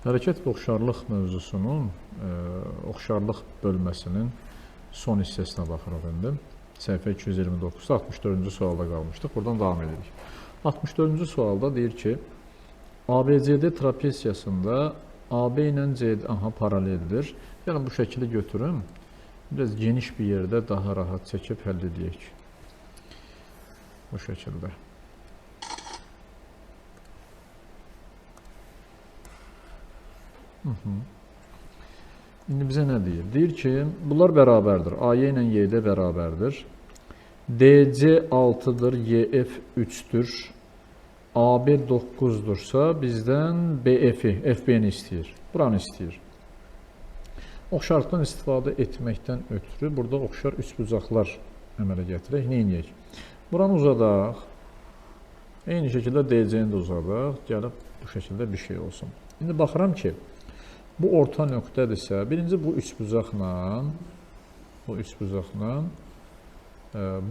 Hərəkət və oxşarlıq mövzusunun oxşarlıq bölməsinin son hissəsinə baxırıq indi. Səhifə 229-da 64-cü sualda qalmışdıq. Buradan davam edirik. 64-cü sualda deyir ki, ABCD trapesiyasında AB ilə CD paraleldir. Yəni bu şəkili götürün. Biraz geniş bir yerdə daha rahat çəkib həll edək. Bu şəkildə. İndi bizə nə deyir? Deyir ki, bunlar bərabərdir. AY ilə YD bərabərdir. DC 6-dır, YF 3-dür. AB 9-dursa bizdən BF-i, FB-ni istəyir. Buranı istəyir. Oxşarlıqdan istifadə etməkdən ötürü burada oxşar üçbucaqlar əmələ gətirək. Nə edək? Buranı uzadaq. Eyni şəkildə DC-ni də uzadaq. Gəlib bu şəkildə bir şey olsun. İndi baxıram ki, bu orta nöqtədirsə, birinci bu üçbucaqla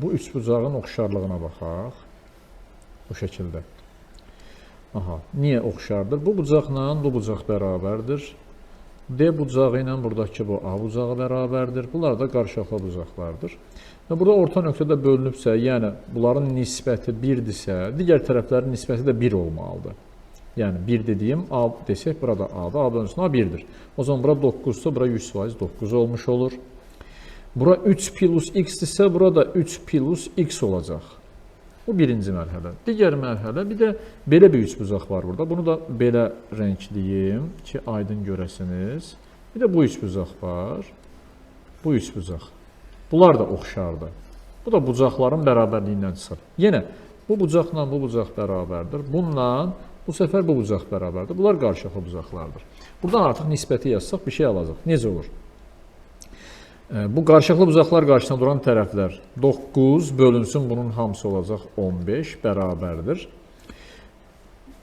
bu üçbucağın oxşarlığına baxaq. Bu şəkildə. Niyə oxşardır? Bu bucaqla bu bucaq bərabərdir. D bucağı ilə buradakı bu A bucağı bərabərdir. Bunlar da qarşılıqlı bucaqlardır. Və burada orta nöqtədə bölünübsə, yəni bunların nisbəti 1-dirsə, digər tərəflərin nisbəti də 1 olmalıdır. Yəni 1 dediyim A desək, burada A-da, A bölünsün A 1-dir. O zaman bura 9-sa, bura 100% 9 olmuş olur. Bura 3 plus X-dirsə, burada 3 plus X olacaq. Bu birinci mərhələ. Digər mərhələ, bir də belə bir üçbucaq var burada. Bunu da belə rəngliyim ki, aydın görəsiniz. Bir də bu üçbucaq var. Bu üçbucaq. Bunlar da oxşardır. Bu da bucaqların bərabərliyindən çıxır. Yenə, bu bucaqla bu bucaq bərabərdir. Bununla bu səfər bu bucaq bərabərdir. Bunlar qarşılıqlı bucaqlardır. Buradan artıq nisbəti yazsaq bir şey alacaq. Necə olur? Bu qarşılıqlı bucaqlar qarşısında duran tərəflər 9 bölünsün, bunun hamısı olacaq 15 bərabərdir.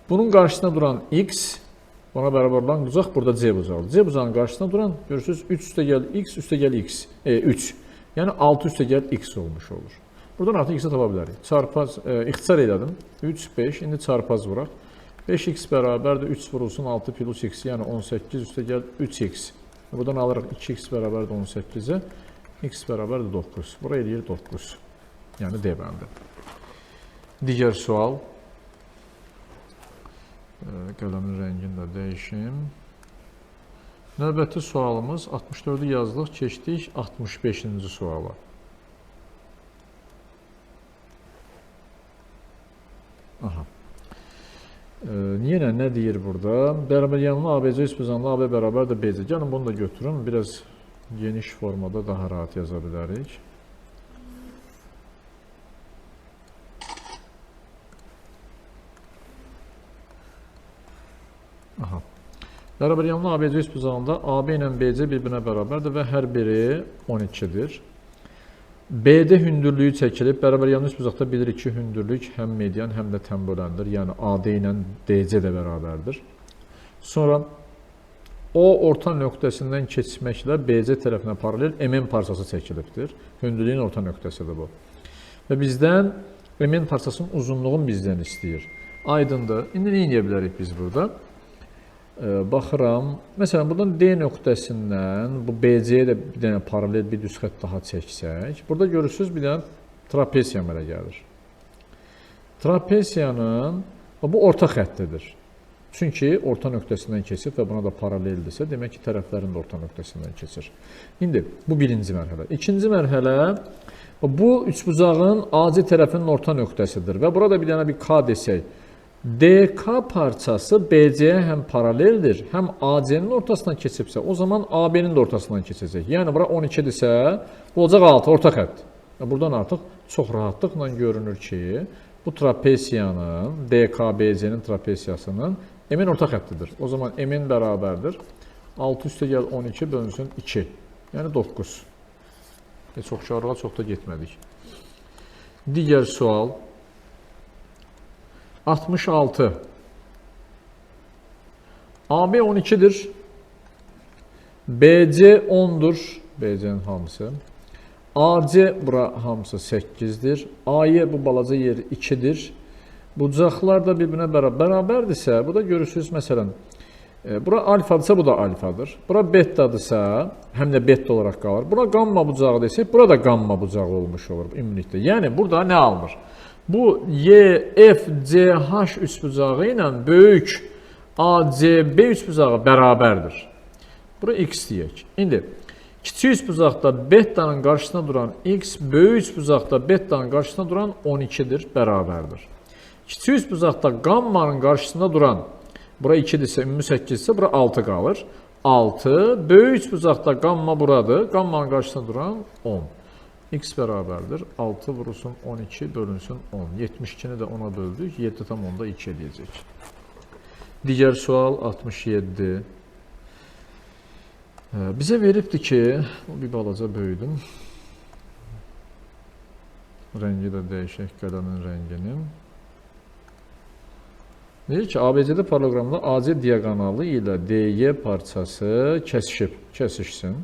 Bunun qarşısında duran X, ona bərabər olan bucaq burada C bucaqdır. C bucağının qarşısında duran, görürsünüz, 3 üstəgəl X, üstəgəl X, 3. Yəni 6 üstəgəl X olmuş olur. Buradan artıq X-i tapa bilərik. Çarpaz, ixtisar elədim. 3, 5, indi çarpaz vuraq. 5x bərabərdir, 3 vurulsun 6 plus x, yəni 18 üstəgəl 3x. Buradan alırıq 2x bərabərdir 18-ə, x bərabərdir 9. Bura eləyir 9. Yəni D bəndi. Digər sual. Qələmin rəngini də dəyişim. Növbəti sualımız 64-ü yazdıq, keçdik 65-ci suala. Yenə nə deyir burada? Bərabər yanlı ABC üçbucağında AB bərabərdir BC. Gəlin bunu da götürün. Biraz geniş formada daha rahat yaza bilərik. Bərabər yanlı ABC üçbucağında AB ilə BC bir-birinə bərabərdir və hər biri 12-dir. BD hündürlüyü çəkilib, bərabər yanlı üçbucaqda bilirik ki, hündürlük həm median, həm də tənböləndir. Yəni AD ilə DC də bərabərdir. Sonra O orta nöqtəsindən keçməklə BC tərəfinə paralel MN parçası çəkilibdir. Hündürlüyün orta nöqtəsidir bu. Və bizdən MN parçasının uzunluğunu bizdən istəyir. Aydındır. İndi nə edə bilərik biz burada? Baxıram. Məsələn, buradan D nöqtəsindən bu BC-yə də bir dənə paralel bir düz xətt daha çəksək. Burada görürsünüz bir dənə trapesiya əmələ gəlir. Trapesiyanın bu orta xəttidir. Çünki orta nöqtəsindən keçir və buna da paraleldirsə, demək ki, tərəflərin də orta nöqtəsindən keçir. İndi bu birinci mərhələ. İkinci mərhələ bu üçbucağın AC tərəfinin orta nöqtəsidir və burada bir dənə bir K desək. DK parçası BC-yə həm paraleldir, həm AC-nin ortasından keçibsə, o zaman AB-nin də ortasından keçəcək. Yəni, bura 12-dirsə, bu olacaq 6, orta xətt. Buradan artıq çox rahatlıqla görünür ki, bu trapesiyanın, DK-BC-nin trapesiyasının MN orta xəttidir. O zaman MN bərabərdir. 6 üstəgəl 12 bölünsün 2. Yəni 9. Heç oxşarlığa çox da getmədik. Digər sual. 66. AB 12-dir. BC 10-dur. BC-nin hamısı. AC bura hamısı 8-dir. AY bu balaca yeri 2-dir. Bucaqlar da bir-birinə bərabərdirsə, bu da görürsünüz, məsələn, Bura alfadırsa bu da alfadır. Bura betadırsa həm də beta olaraq qalır. Bura qamma bucağı desək, bura da qamma bucağı olmuş olur ümumilikdə. Yəni burada nə alınır? Bu YFCH üçbucağı ilə böyük ACB üçbucağı bərabərdir. Bura x deyək. İndi kiçik üçbucaqda betanın qarşısına duran x, böyük üçbucaqda betanın qarşısına duran 12-dir, bərabərdir. Kiçik üçbucaqda qammanın qarşısında duran, bura 2-dirsə, ümumi 8-dirsə, bura 6 qalır. 6, böyük üçbucaqda qamma buradır, qammanın qarşısında duran 10. X bərabərdir, 6 vurulsun 12 bölünsün 10. 72-ni də 10-a böldük, 7 tam 10-da 2 edəcək. Digər sual 67. Bizə veribdir ki, bir balaca böyüdüm. Rəngi də dəyişək, qələmin rəngini. Deyir ki, ABCD paralaqramında AC diaqonalı ilə DY parçası kəsişsin.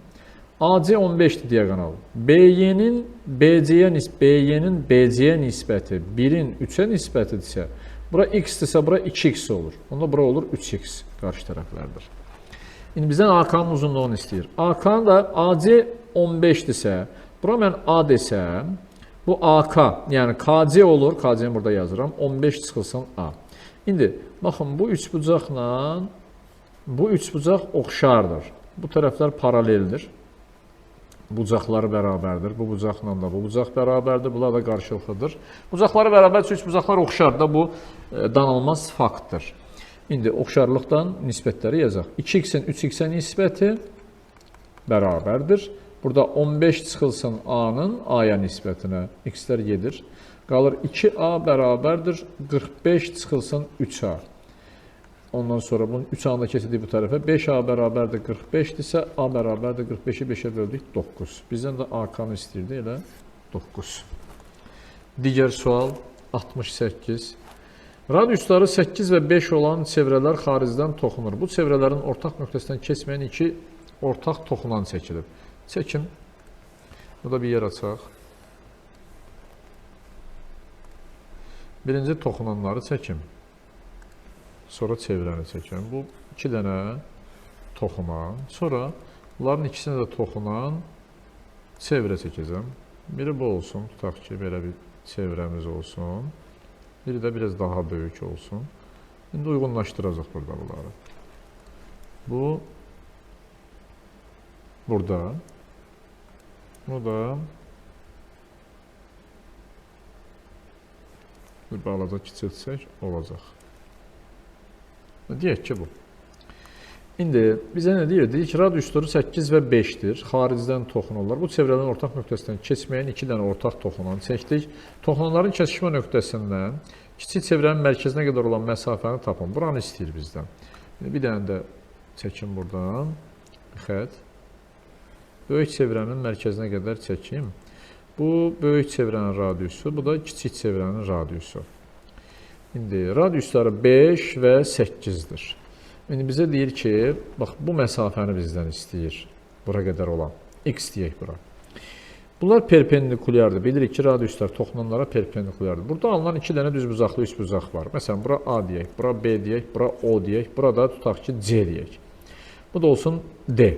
AC 15-dir diaqonal. BY-nin BC-yə nisbəti 1-in 3-ə nisbətidirsə, bura x-dirsə, bura 2x olur. Onda bura olur 3x qarşı tərəflərdir. İndi bizdən AK-nın uzunluğunu istəyir. AK-nın da AC 15-dirsə, bura mən A desəm, bu AK, yəni KC olur, KC-ni burada yazıram, 15 çıxılsın A. İndi, baxın, bu üçbucaq oxşardır. Bu tərəflər paraleldir. Bucaqları bərabərdir. Bu bucaqla da bu bucaq bərabərdir. Bunlar da qarşılıqlıdır. Bucaqları bərabərdir, üç bucaqlar oxşardır da bu danılmaz faktdır. İndi oxşarlıqdan nisbətləri yazaq. 2x-in 3x-ə nisbəti bərabərdir. Burada 15 çıxılsın A-nın A-ya nisbətinə. X-lər gedir. Qalır 2A bərabərdir. 45 çıxılsın 3A. Ondan sonra bunun 3 A-nı keçirdik bu tərəfə. 5A bərabərdir 45-dirsə, A bərabərdir 45-i 5-ə böldük 9. Bizdən də AK-nı istəyirdi, elə 9. Digər sual 68. Radiusları 8 və 5 olan çevrələr xaricdən toxunur. Bu çevrələrin ortaq nöqtəsindən keçməyən iki ortaq toxunan çəkilir. Çəkim. Burada bir yer açaq. Birinci toxunanları çəkim. Sonra çevrəni çəkəm. Bu iki dənə toxunan. Sonra bunların ikisinə də toxunan çevrə çəkəcəm. Biri bu olsun. Tutaq ki, belə bir çevrəmiz olsun. Biri də biraz daha böyük olsun. İndi uyğunlaşdıracaq burada bunları. Bu burada. Bu da bir balaca kiçiltsək olacaq. Deyək ki, bu. İndi bizə nə deyir? Deyir ki, radiusları 8 və 5-dir. Xaricdən toxunurlar. Bu çevrələrin ortaq nöqtəsindən keçməyən iki dənə ortaq toxunan çəkdik. Toxunanların kəsişmə nöqtəsindən kiçik çevrənin mərkəzinə qədər olan məsafəni tapın. Buranı istəyir bizdən. Bir dənə də çəkim buradan. Xət. Böyük çevrənin mərkəzinə qədər çəkim. Bu, böyük çevrənin radiusu. Bu da kiçik çevrənin radiusu. İndi radiusları 5 və 8-dir. İndi bizə deyir ki, bax, bu məsafəni bizdən istəyir. Bura qədər olan. X deyək bura. Bunlar perpendikulyardır. Bilirik ki, radiuslar toxunanlara perpendikulyardır. Burada alınan iki dənə düzbucaqlı üçbucaq var. Məsələn, bura A deyək, bura B deyək, bura O deyək, burada tutaq ki, C deyək. Bu da olsun D.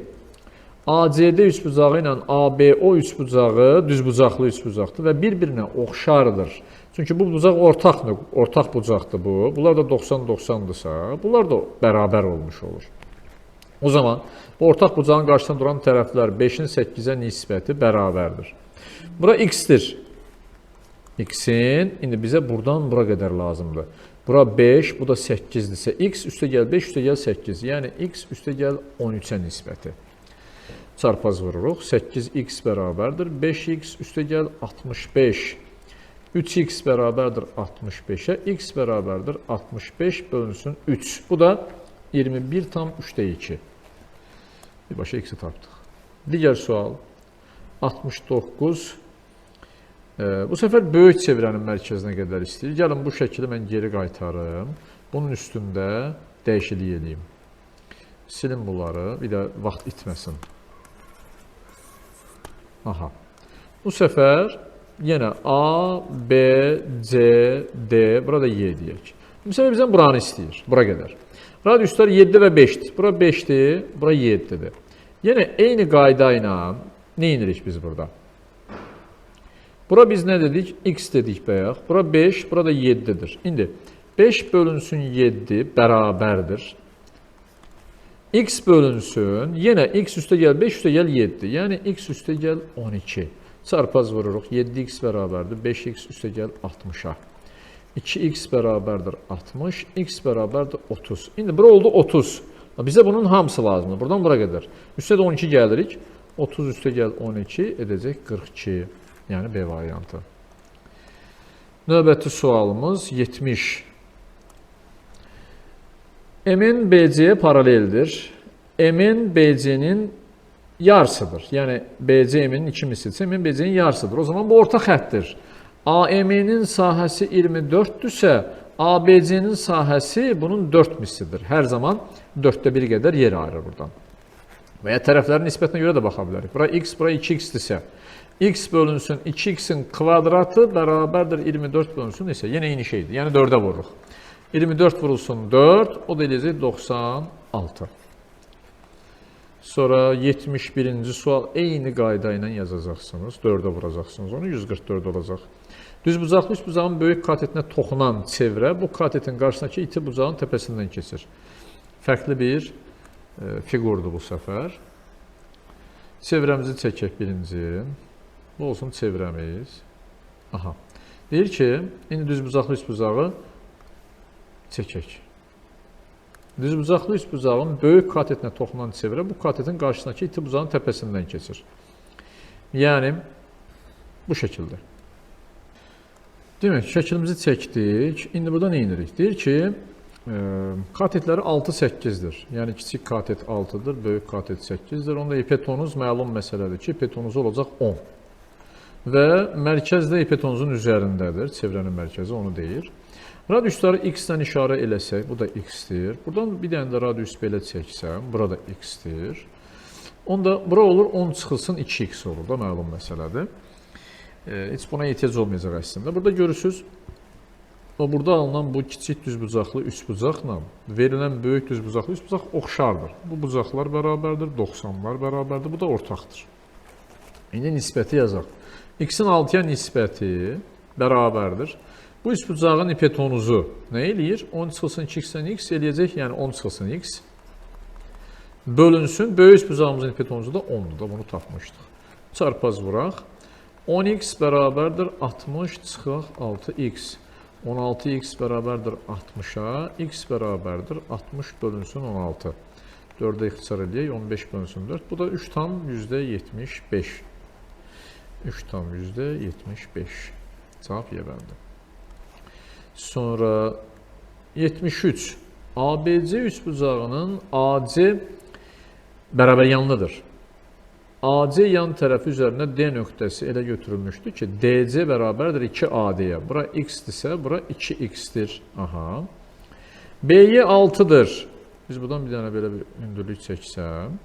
ACD üçbucağı ilə ABO üçbucağı düzbucaqlı üçbucaqdır və bir-birinə oxşardır. Çünki bu bucaq ortaq bucaqdır bu. Bunlar da 90-90-dırsa, bunlar da bərabər olmuş olur. O zaman bu ortaq bucağın qarşısında duran tərəflər 5-in 8-ə nisbəti bərabərdir. Bura x-dir. X-in, indi bizə buradan bura qədər lazımdır. Bura 5, bu da 8-dirsə, x üstə gəl 5, üstə gəl 8. Yəni x üstə gəl 13-ə nisbəti. Çarpaz vururuq. 8x bərabərdir. 5x üstə gəl 65. 3x bərabərdir 65-ə. X bərabərdir 65 bölünsün 3. Bu da 21 tam 3-də 2. Birbaşa x-i tapdıq. Digər sual 69. Bu səfər böyük çevrənin mərkəzinə qədər istəyir. Gəlin bu şəkili mən geri qaytarım. Bunun üstündə dəyişiklik edeyim. Silin bunları. Bir də vaxt itməsin. Aha. Bu səfər yenə A, B, C, D, burada Y deyək. Mesela bizden buranı istəyir, bura qədər. Radiuslar 7 və 5-dir. Bura 5-dir, bura 7-dir. Yenə eyni qayda ilə nə edirik biz burada? Bura biz nə dedik? X dedik bayaq. Bura 5, bura da 7-dir. İndi 5 bölünsün 7 bərabərdir. X bölünsün, yenə x üstə gəl 5 üstə gəl 7. Yəni x üstə gəl 12. Çarpaz vururuq. 7x bərabərdir. 5x üstə gəl 60-a. 2x bərabərdir 60, x bərabərdir 30. İndi bura oldu 30. Bizə bunun hamısı lazımdır. Buradan bura qədər. Üstə də 12 gəlirik. 30 üstə gəl 12 edəcək 42. Yəni B variantı. Növbəti sualımız 70. M-in BC-yə paraleldir. M-in BC-nin yarısıdır. Yəni BC M-in 2 mislidirsə, M-in BC-nin yarısıdır. O zaman bu orta xəttdir. AM'nin sahəsi 24-dürsə, ABC-nin sahəsi bunun 4 mislidir. Hər zaman 4də 1 qədər yer ayırır buradan. Və ya tərəflərin nisbətinə görə də baxa bilərik. Bura x, bura 2x-dirsə, x bölünsün 2x-in kvadratı bərabərdir 24 bölünsün isə, yenə eyni şeydir. Yəni 4-ə vururuq. 24 vurulsun 4, o da eləyəcək 96. Sonra 71-ci sual eyni qayda ilə yazacaqsınız. 4-ə vuracaqsınız. Onu 144 olacaq. Düzbucaqlı üçbucağın böyük katetinə toxunan çevrə bu katetin qarşısındakı iti bucağın təpəsindən keçir. Fərqli bir fiqurdur bu səfər. Çevrəmizi çəkək birinci. Bu olsun çevrəmiz. Aha. Deyir ki, indi düzbucaqlı üçbucağı çəkək. Düzbucaqlı üçbucağın böyük katetinə toxunan çevrə bu katetin qarşısındakı iti bucağın təpəsindən keçir. Yəni, bu şəkildə. Demək, şəklimizi çəkdik. İndi burada nə edirik? Deyir ki, katetləri 6-8-dir. Yəni, kiçik katet 6-dır, böyük katet 8-dir. Onda hipotenuz məlum məsələdir ki, hipotenuzu olacaq 10. Və mərkəz də hipotenuzun üzərindədir. Çevrənin mərkəzi onu deyir. Radiusları x-dən işarə eləsək, bu da x-dir. Buradan bir dənə də radius belə çəksəm, burada x-dir. Onda bura olur 10 çıxılsın 2x olur da, məlum məsələdir. Heç buna ehtiyac olmayacaq əslində. Burada görürsünüz, burada alınan bu kiçik düzbucaqlı üçbucaqla verilən böyük düzbucaqlı üçbucaq oxşardır. Bu bucaqlar bərabərdir, 90-lar bərabərdir, bu da ortaqdır. İndi nisbəti yazaq. X-in 6-ya nisbəti bərabərdir. Bu üçbucağın hipotenuzu nə eləyir? 10 çıxılsın 2x-dən x eləyəcək, yəni 10 çıxılsın x. Bölünsün, böyük üçbucağımızın hipotenuzu da 10-dur da, bunu tapmışdıq. Çarpaz vuraq. 10x bərabərdir 60 çıxaq 6x. 16x bərabərdir 60-a, x bərabərdir 60 bölünsün 16. 4-ə ixtisar eləyək, 15 bölünsün 4. Bu da 3 tam %75. 3 tam %75. Cavab yevəldir. Sonra 73. ABC üçbucağının AC bərabər yanlıdır. AC yan tərəfi üzərinə D nöqtəsi elə götürülmüşdür ki, DC bərabərdir 2AD-yə. Bura x-dirsə, bura 2x-dir. Aha. BY 6-dır. Biz buradan bir dənə belə bir hündürlük çəksəm.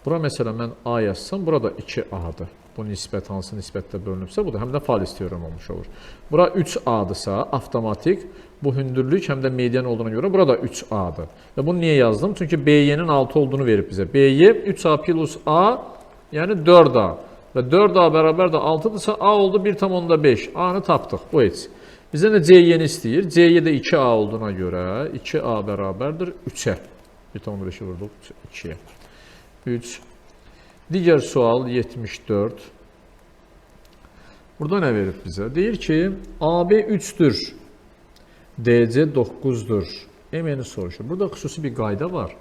Bura məsələn mən A yazsam, burada 2A-dır. Bu nisbət hansı nisbətdə bölünübsə, bu da həm də falis teorem olmuş olur. Bura 3A-dırsa, avtomatik bu hündürlük həm də median olduğuna görə burada 3A-dır. Və bunu niyə yazdım? Çünki BY-nin 6 olduğunu verib bizə. BY 3A plus A, yəni 4A. Və 4A bərabər də 6-dırsa, A oldu 1,5. A-nı tapdıq, bu heç. Bizə də C-ni istəyir. C-yə də 2A olduğuna görə 2A bərabərdir 3-ə. 1,5-i vurduq 2-yə. 3. Digər sual 74. Burada nə verib bizə? Deyir ki, AB 3-dür, DC 9-dur. M-ni soruşur. Burada xüsusi bir qayda var.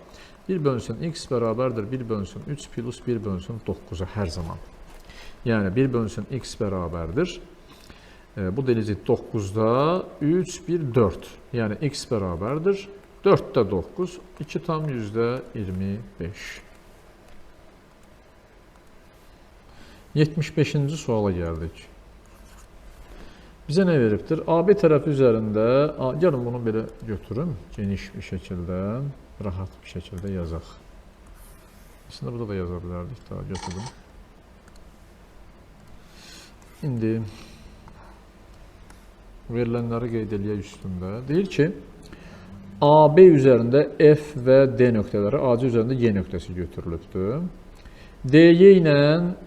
1 bölünsün x bərabərdir 1 bölünsün 3 plus 1 bölünsün 9-a hər zaman. Yəni 1 bölünsün x bərabərdir. Bu da eləcək 9-da 3, 1, 4. Yəni x bərabərdir. 4-də 9, 2 tam %25. 75-ci suala gəldik. Bizə nə veribdir? AB tərəfi üzərində, gəlin bunu belə götürüm, geniş bir şəkildə, rahat bir şəkildə yazaq. Aslında burada da yaza bilərdik, daha götürdüm. İndi verilənləri qeyd eləyək üstündə. Deyir ki, AB üzərində F və D nöqtələri AC üzərində Y nöqtəsi götürülübdür. DY ilə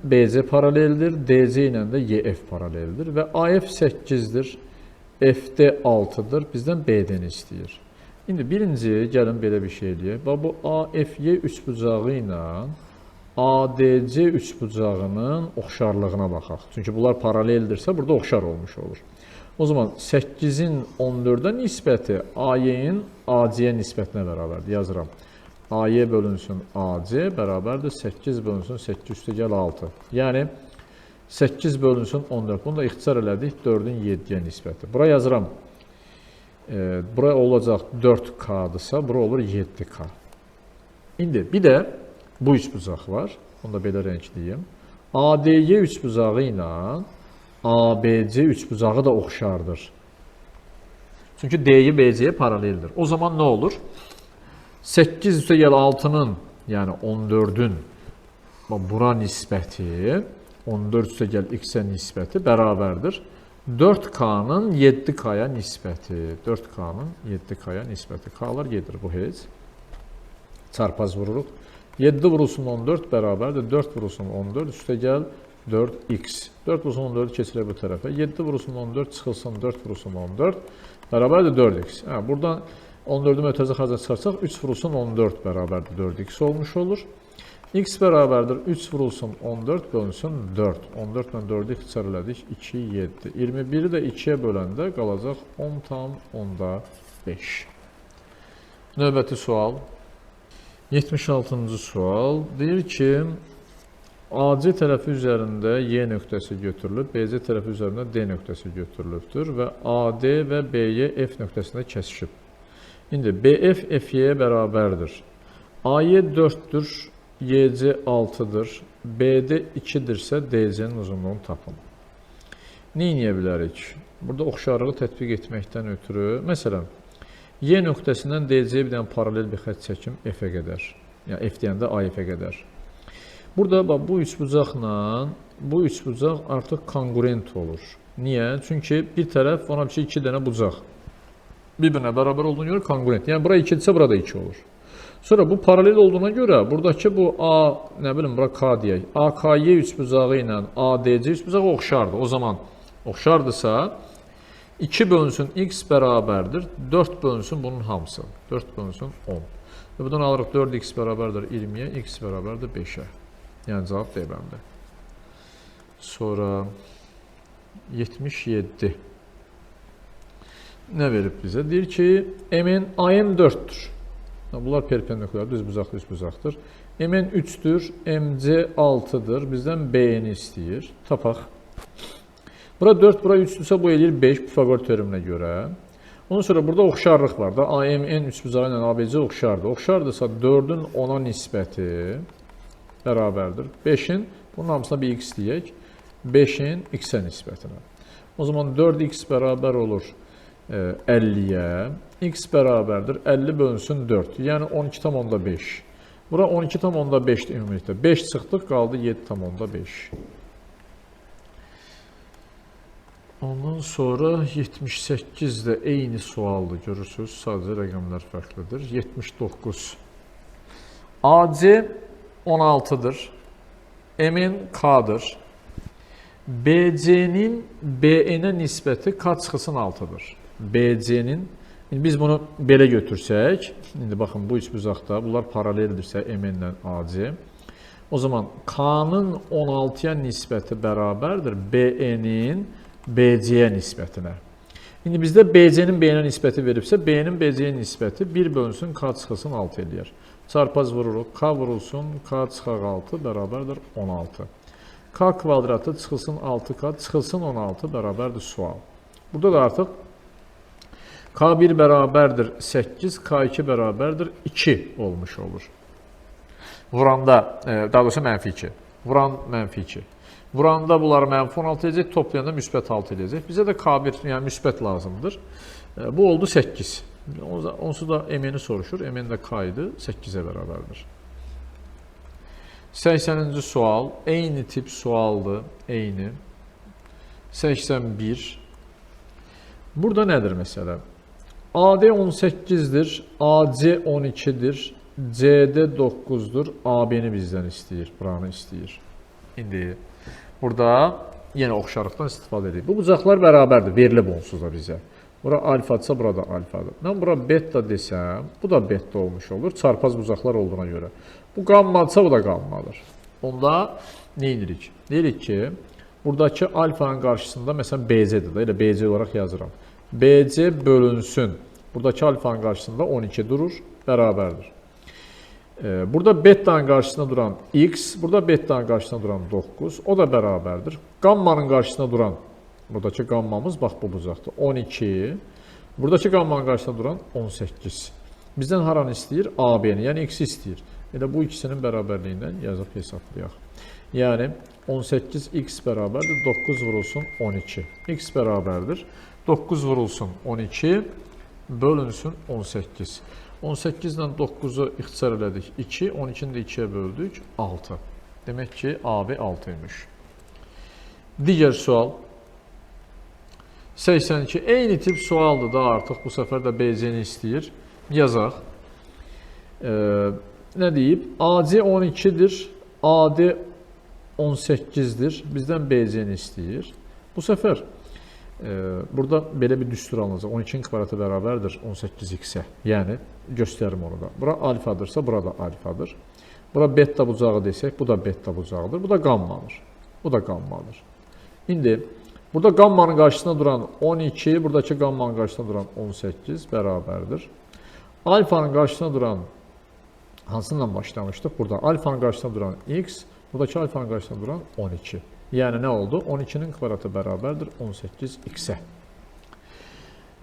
BC paraleldir, DC ilə də YF paraleldir və AF 8-dir, FD 6-dır, bizdən BD-ni istəyir. İndi birinci gəlin belə bir şey eləyək. Bu AFY üçbucağı ilə ADC üçbucağının oxşarlığına baxaq. Çünki bunlar paraleldirsə burada oxşar olmuş olur. O zaman 8-in 14-ə nisbəti AY-in AC-yə nisbətinə bərabərdir. Yazıram. AY bölünsün AC bərabərdir 8 bölünsün 8 üstəgəl 6. Yəni 8 bölünsün 14. Bunu da ixtisar elədik 4-ün 7-yə nisbəti. Bura yazıram. Bura olacaq 4K-dırsa, bura olur 7K. İndi bir də bu üçbucaq var. Onu da belə rəngləyim. ADY üçbucağı ilə ABC üçbucağı da oxşardır. Çünki D'yi BC-yə paraleldir. O zaman nə olur? 8 üstəgəl 6-nın, yəni 14-ün bura nisbəti, 14 üstəgəl X-ə nisbəti bərabərdir. 4K-nın 7K-ya nisbəti. 4K-nın 7K-ya nisbəti. K-lar gedir bu heç. Çarpaz vururuq. 7 vurulsun 14 bərabərdir. 4 vurulsun 14 üstəgəl 4x. 4 vurulsun 14 keçirək bu tərəfə. 7 vurulsun 14 çıxılsın 4 vurulsun 14 bərabərdir 4x. Buradan 14-ü mötərizə xərcə çıxarsaq 3 vurulsun 14 bərabərdir 4x olmuş olur. X bərabərdir 3 vurulsun 14 bölünsün 4. 14 ilə 4-ü ixtisar elədik 2, 7. 21-i də 2-yə böləndə qalacaq 10 tam 10-da 5. Növbəti sual. 76-cı sual. Deyir ki, AC tərəfi üzərində Y nöqtəsi götürülüb, BC tərəfi üzərində D nöqtəsi götürülübdür və AD və BY F nöqtəsində kəsişib. İndi BF FY-yə bərabərdir. AY 4-dür, YC 6-dır, BD 2-dirsə DC-nin uzunluğunu tapın. Nə edə bilərik? Burada oxşarlığı tətbiq etməkdən ötürü, məsələn, Y nöqtəsindən DC-yə bir dənə paralel bir xətt çəkim F-ə qədər, yəni F deyəndə AF-ə qədər. Burada bu üçbucaqla bu üçbucaq artıq konkurent olur. Niyə? Çünki bir tərəf ona bir şey 2 dənə bucaq. Bir-birinə bərabər olduğuna görə konkurent. Yəni bura 2-dirsə, burada 2 olur. Sonra bu paralel olduğuna görə buradakı bu A, nə bilim, bura K deyək. AKY üçbucağı ilə ADC üçbucağı oxşardır. O zaman oxşardırsa 2 bölünsün X bərabərdir. 4 bölünsün bunun hamısı. 4 bölünsün 10. Və buradan alırıq 4X bərabərdir 20-yə, X bərabərdir 5-ə. Yəni cavab D bəndə. Sonra 77. Nə verib bizə? Deyir ki, MN AM 4-dür. Bunlar perpendikular, düzbucaqlı üçbucaqdır. MN 3-dür, MC 6-dır. Bizdən BN-i istəyir. Tapaq. Bura 4, bura 3-dürsə bu eləyir 5 Pifagor teoreminə görə. Ondan sonra burada oxşarlıq var da. AMN üçbucağı ilə ABC oxşardır. Oxşardırsa 4-ün 10-a nisbəti bərabərdir. 5-in, bunun hamısına bir x deyək. 5-in x-ə nisbətinə. O zaman 4x bərabər olur 50-yə. X bərabərdir 50 bölünsün 4. Yəni 12,5. Bura 12,5-dir ümumilikdə. 5 çıxdıq, qaldı 7,5. Ondan sonra 78 də eyni sualdır. Görürsünüz, sadəcə rəqəmlər fərqlidir. 79. AC 16-dır. MN K-dır. BC-nin BN-ə nisbəti K çıxılsın 6-dır. BC-nin, biz bunu belə götürsək, indi baxın bu üçbucaqda, bunlar paraleldirsə MN ilə AC. O zaman K-nın 16-ya nisbəti bərabərdir BN-in BC-yə nisbətinə. İndi bizdə BC-nin BN-ə nisbəti veribsə, B-nin BC-yə nisbəti 1 bölünsün K çıxılsın 6 eləyər. Çarpaz vururuq, K vurulsun, K çıxaq 6 bərabərdir 16. K kvadratı çıxılsın 6K, çıxılsın 16 bərabərdir sual. Burada da artıq K1 bərabərdir 8, K2 bərabərdir 2 olmuş olur. Vuranda, daha doğrusu mənfi 2. Vuran mənfi 2. Vuranda bunları mənfi 16 edəcək, toplayanda müsbət 6 edəcək. Bizə də K1, yəni müsbət lazımdır. Bu oldu 8. Onsuz da MN-i soruşur. MN də K idi, 8-ə bərabərdir. 80-ci sual, eyni tip sualdır, eyni. 81. Burada nədir məsələ? AD 18'dir, AC 12'dir, CD 9'dur, AB-ni bizdən istəyir, buranı istəyir. İndi burada yenə oxşarlıqdan istifadə edirik. Bu bucaqlar bərabərdir, verilib onsuz da bizə. Bura alfadırsa, burada alfadır. Mən bura beta desəm, bu da beta olmuş olur, çarpaz bucaqlar olduğuna görə. Bu qammadırsa, bu da qammadır. Onda nə edirik? Deyirik ki, buradakı alfanın qarşısında məsələn BC-dir da, elə BC olaraq yazıram. BC bölünsün. Buradakı alfanın qarşısında 12 durur, bərabərdir. Burada beta'nın qarşısında duran x, burada beta'nın qarşısında duran 9, o da bərabərdir. Qammanın qarşısında duran, buradakı qammamız, bax bu bucaqdır, 12. Buradakı qammanın qarşısında duran 18. Bizdən haranı istəyir? AB-ni, yəni x istəyir. Elə bu ikisinin bərabərliyindən yazıb hesablayaq. Yəni 18x bərabərdir, 9 vurulsun 12. X bərabərdir, 9 vurulsun 12, bölünsün 18. 18 ilə 9-u ixtisar elədik 2, 12-ni də 2-yə böldük 6. Demək ki, AB 6 imiş. Digər sual. 82. Eyni tip sualdır da artıq, bu səfər də BC-ni istəyir. Yazaq. Nə deyib? AC 12-dir, AD 18-dir. Bizdən BC-ni istəyir. Bu səfər burada belə bir düstur alınacaq. 12-nin kvadratı bərabərdir 18x-ə. Yəni, göstərim onu da. Bura alfadırsa, bura da alfadır. Bura beta bucağı desək, bu da beta bucağıdır. Bu da qammadır. Bu da qammadır. İndi, burada qammanın qarşısında duran 12, buradakı qammanın qarşısında duran 18 bərabərdir. Alfanın qarşısında duran, hansından başlamışdıq? Burada alfanın qarşısında duran x, buradakı alfanın qarşısında duran 12. Yəni nə oldu? 12-nin kvadratı bərabərdir 18x-ə.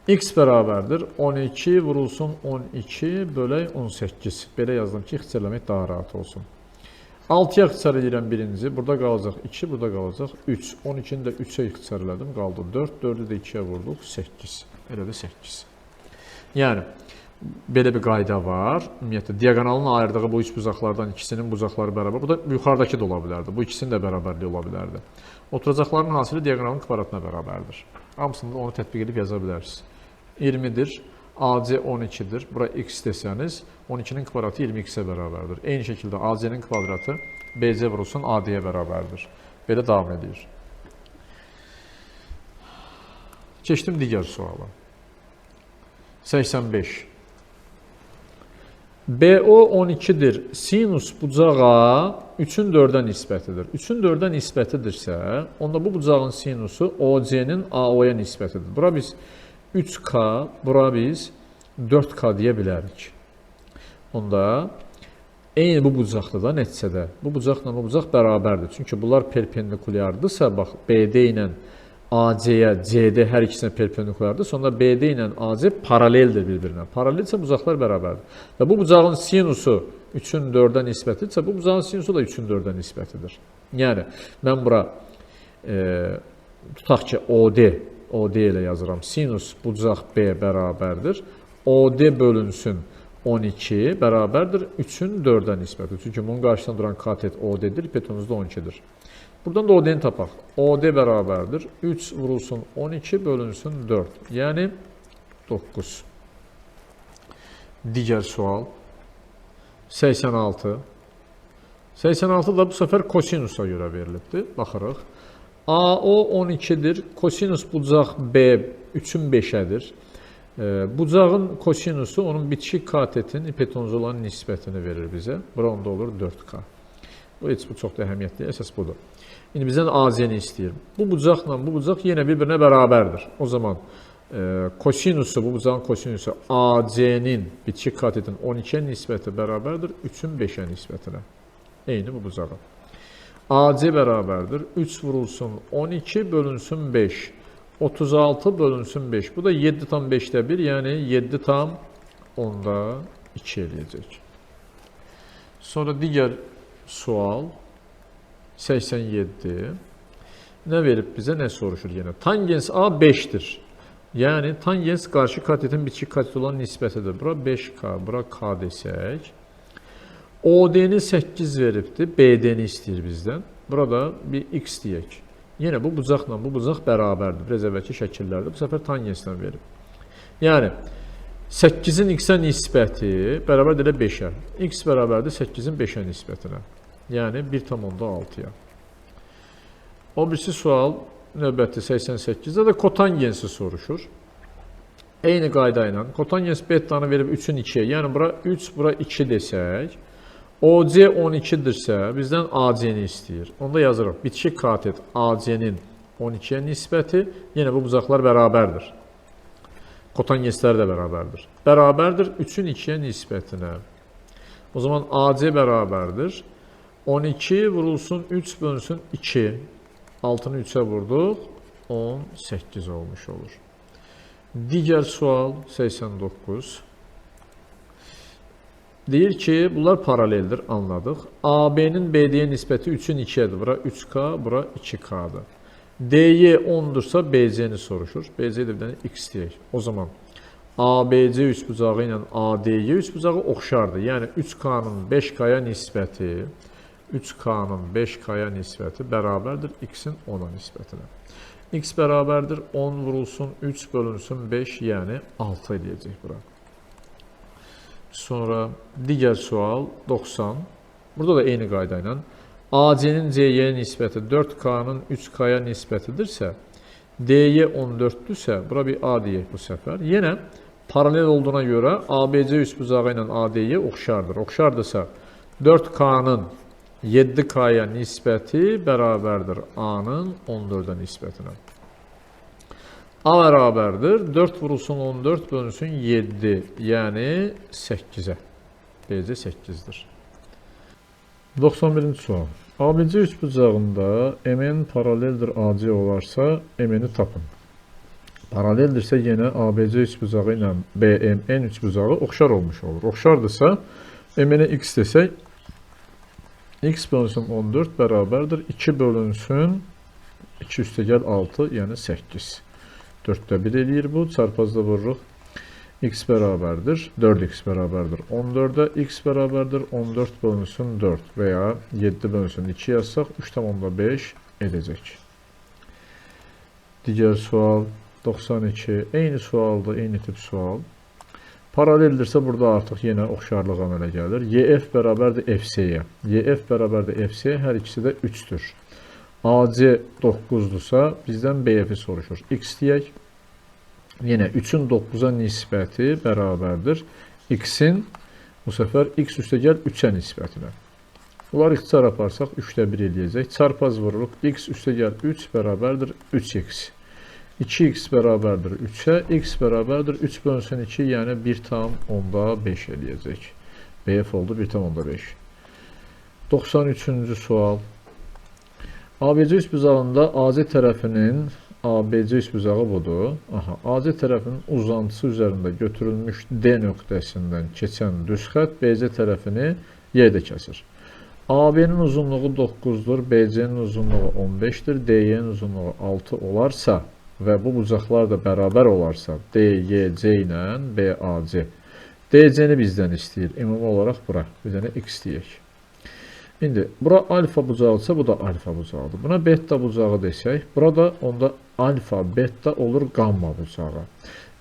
X bərabərdir 12 vurulsun 12 bölək 18. Belə yazdım ki, ixtisarlamaq daha rahat olsun. 6-ya ixtisar edirəm birinci, burada qalacaq 2, burada qalacaq 3. 12-ni də 3-ə ixtisar elədim, qaldı 4. 4-ü də 2-yə vurduq, 8. Elə də 8. Yəni, belə bir qayda var. Ümumiyyətlə, diaqonalın ayırdığı bu üç bucaqlardan ikisinin bucaqları bərabər. Bu da yuxarıdakı da ola bilərdi. Bu ikisinin də bərabərliyi ola bilərdi. Oturacaqların hasili diaqonalın kvadratına bərabərdir. Hamısında onu tətbiq edib yaza bilərsiniz. 20-dir, AC 12-dir. Bura x desəniz, 12-nin kvadratı 20x-ə bərabərdir. Eyni şəkildə AC-nin kvadratı BC vurulsun AD-yə bərabərdir. Belə davam edir. Keçdim digər suala. 85. BO 12-dir. Sinus bucağa 3-ün 4-ə nisbətidir. 3-ün 4-ə nisbətidirsə, onda bu bucağın sinusu OC-nin AO-ya nisbətidir. Bura biz 3K, bura biz 4K deyə bilərik. Onda eyni bu bucaqdır da nəticədə. Bu bucaqla bu bucaq bərabərdir. Çünki bunlar perpendikulyardırsa, bax BD ilə AC-yə, CD hər ikisinə perpendikulardır. Sonra BD ilə AC paraleldir bir-birinə. Paraleldirsə bucaqlar bərabərdir. Və bu bucağın sinusu 3-ün 4-ə nisbətidirsə, bu bucağın sinusu da 3-ün 4-ə nisbətidir. Yəni, mən bura tutaq ki, OD ilə yazıram. Sinus bucaq B bərabərdir. OD bölünsün 12 bərabərdir 3-ün 4-ə nisbətidir. Çünki bunun qarşısında duran katet OD-dir, hipotenuzda 12-dir. Buradan da OD-ni tapaq. OD bərabərdir. 3 vurulsun 12 bölünsün 4. Yəni 9. Digər sual. 86. 86 da bu səfər kosinusa görə verilibdir. Baxırıq. AO 12-dir. Kosinus bucaq B 3-ün 5-ədir. Bucağın kosinusu onun bitişik katetin hipotenuza olan nisbətini verir bizə. Bura onda olur 4K. Bu heç bu çox da əhəmiyyətli. Əsas budur. İndi bizdən AC-ni istəyir. Bu bucaqla bu bucaq yenə bir-birinə bərabərdir. O zaman kosinusu, bu bucağın kosinusu AC-nin bitişik katetin 12-yə nisbəti bərabərdir 3-ün 5-ə nisbətinə. Eyni bu bucağı. AC bərabərdir 3 vurulsun 12 bölünsün 5. 36 bölünsün 5. Bu da 7 tam 5'də 1, yəni 7 tam 10'da 2 eləyəcək. Sonra digər sual 87. Nə verib bizə, nə soruşur yenə? Tangens A 5'dir. Yəni tangens qarşı katetin bitişik katet olan nisbətidir. Bura 5K, bura K desək. OD-ni 8 veribdir, BD-ni istəyir bizdən. Burada bir X deyək. Yenə bu bucaqla bu bucaq bərabərdir. Biraz əvvəlki şəkillərdə bu səfər tangenslə verib. Yəni 8-in x-ə nisbəti bərabərdir elə 5-ə. X bərabərdir 8-in 5-ə nisbətinə. Yəni 1,6-ya. O birisi sual növbəti 88-də də kotangensi soruşur. Eyni qayda ilə kotangens bettanı verib 3-ün 2-yə, yəni bura 3, bura 2 desək, OC 12-dirsə bizdən AC-ni istəyir. Onda yazırıq, bitişik katet AC-nin 12-yə nisbəti, yenə bu bucaqlar bərabərdir. Kotangenslər də bərabərdir. Bərabərdir 3-ün 2-yə nisbətinə. O zaman AC bərabərdir. 12 vurulsun 3 bölünsün 2. 6-nı 3-ə vurduq. 18 olmuş olur. Digər sual 89. Deyir ki, bunlar paraleldir, anladıq. AB-nin BD-yə nisbəti 3-ün 2-yədir. Bura 3K, bura 2K-dır. DY 10-dursa BC-ni soruşur. BC-də bir dənə X deyək. O zaman ABC üçbucağı ilə ADY üçbucağı oxşardır. Yəni 3K-nın 5K-ya nisbəti 3K-nın 5K-ya nisbəti bərabərdir X-in 10-a nisbətinə. X bərabərdir 10 vurulsun 3 bölünsün 5, yəni 6 eləyəcək bura. Sonra digər sual 90. Burada da eyni qayda ilə AC-nin C-yə nisbəti 4K-nın 3K-ya nisbətidirsə, D-yə 14-dürsə, bura bir A deyək bu səfər. Yenə paralel olduğuna görə ABC üçbucağı ilə AD-yə oxşardır. Oxşardırsa 4K-nın 7K-ya nisbəti bərabərdir A-nın 14-ə nisbətinə. A bərabərdir 4 vurulsun 14 bölünsün 7, yəni 8-ə. BC 8-dir. 91-ci sual. ABC üçbucağında MN paraleldir AC olarsa MN-i tapın. Paraleldirsə yenə ABC üçbucağı ilə BMN üçbucağı oxşar olmuş olur. Oxşardırsa MN-ə X desək X bölünsün 14 bərabərdir 2 bölünsün 2 üstəgəl 6, yəni 8. 4-də 1 eləyir bu. Çarpazda vururuq. X bərabərdir 4x bərabərdir 14-ə, x bərabərdir 14 bölünsün 4 və ya 7 bölünsün 2 yazsaq 3,5 edəcək. Digər sual 92. Eyni sualdır, eyni tip sual. Paraleldirsə burada artıq yenə oxşarlıq əmələ gəlir. YF bərabərdir FC-yə. YF bərabərdir FC, hər ikisi də 3-dür. AC 9-dursa bizdən BF-i soruşur. X deyək. Yenə 3-ün 9-a nisbəti bərabərdir X-in bu səfər X üstəgəl 3-ə nisbətinə. Bunlar ixtisar aparsaq 3-də 1 eləyəcək. Çarpaz vururuq. X üstəgəl 3 bərabərdir 3x. 2x bərabərdir 3-ə. X bərabərdir 3 bölünsün 2, yəni 1,5 eləyəcək. BF oldu 1,5. 93-cü sual. ABC üçbucağında AC tərəfinin ABC üçbucağı budur. AC tərəfinin uzantısı üzərində götürülmüş D nöqtəsindən keçən düz xətt BC tərəfini Y-də kəsir. AB-nin uzunluğu 9-dur, BC-nin uzunluğu 15-dir, DY-nin uzunluğu 6 olarsa və bu bucaqlar da bərabər olarsa DYC ilə BAC. DC-ni bizdən istəyir. Ümumi olaraq bura bir dənə X deyək. İndi, bura alfa bucağıdırsa, bu da alfa bucağıdır. Buna beta bucağı desək, burada onda alfa, beta olur gamma bucağı.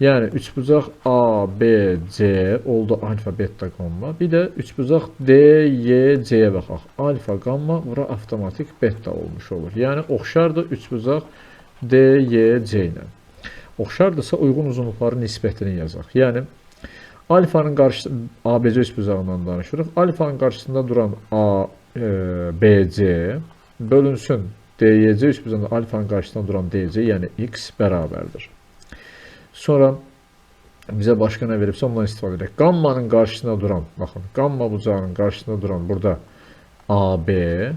Yəni, üçbucaq A, B, C oldu alfa, beta, gamma. Bir də üçbucaq D, Y, C-yə baxaq. Alfa, gamma, bura avtomatik beta olmuş olur. Yəni, oxşardır üçbucaq D, Y, C ilə. Oxşardırsa uyğun uzunluqların nisbətini yazaq. Yəni, alfanın qarşısında, ABC üçbucağından danışırıq. Alfanın qarşısında duran A, BC bölünsün DYC üçbucağında alfanın qarşısında duran DC, yəni X bərabərdir. Sonra bizə başqa nə veribsə ondan istifadə edək. Gammanın qarşısında duran, baxın, gamma bucağının qarşısında duran burada AB,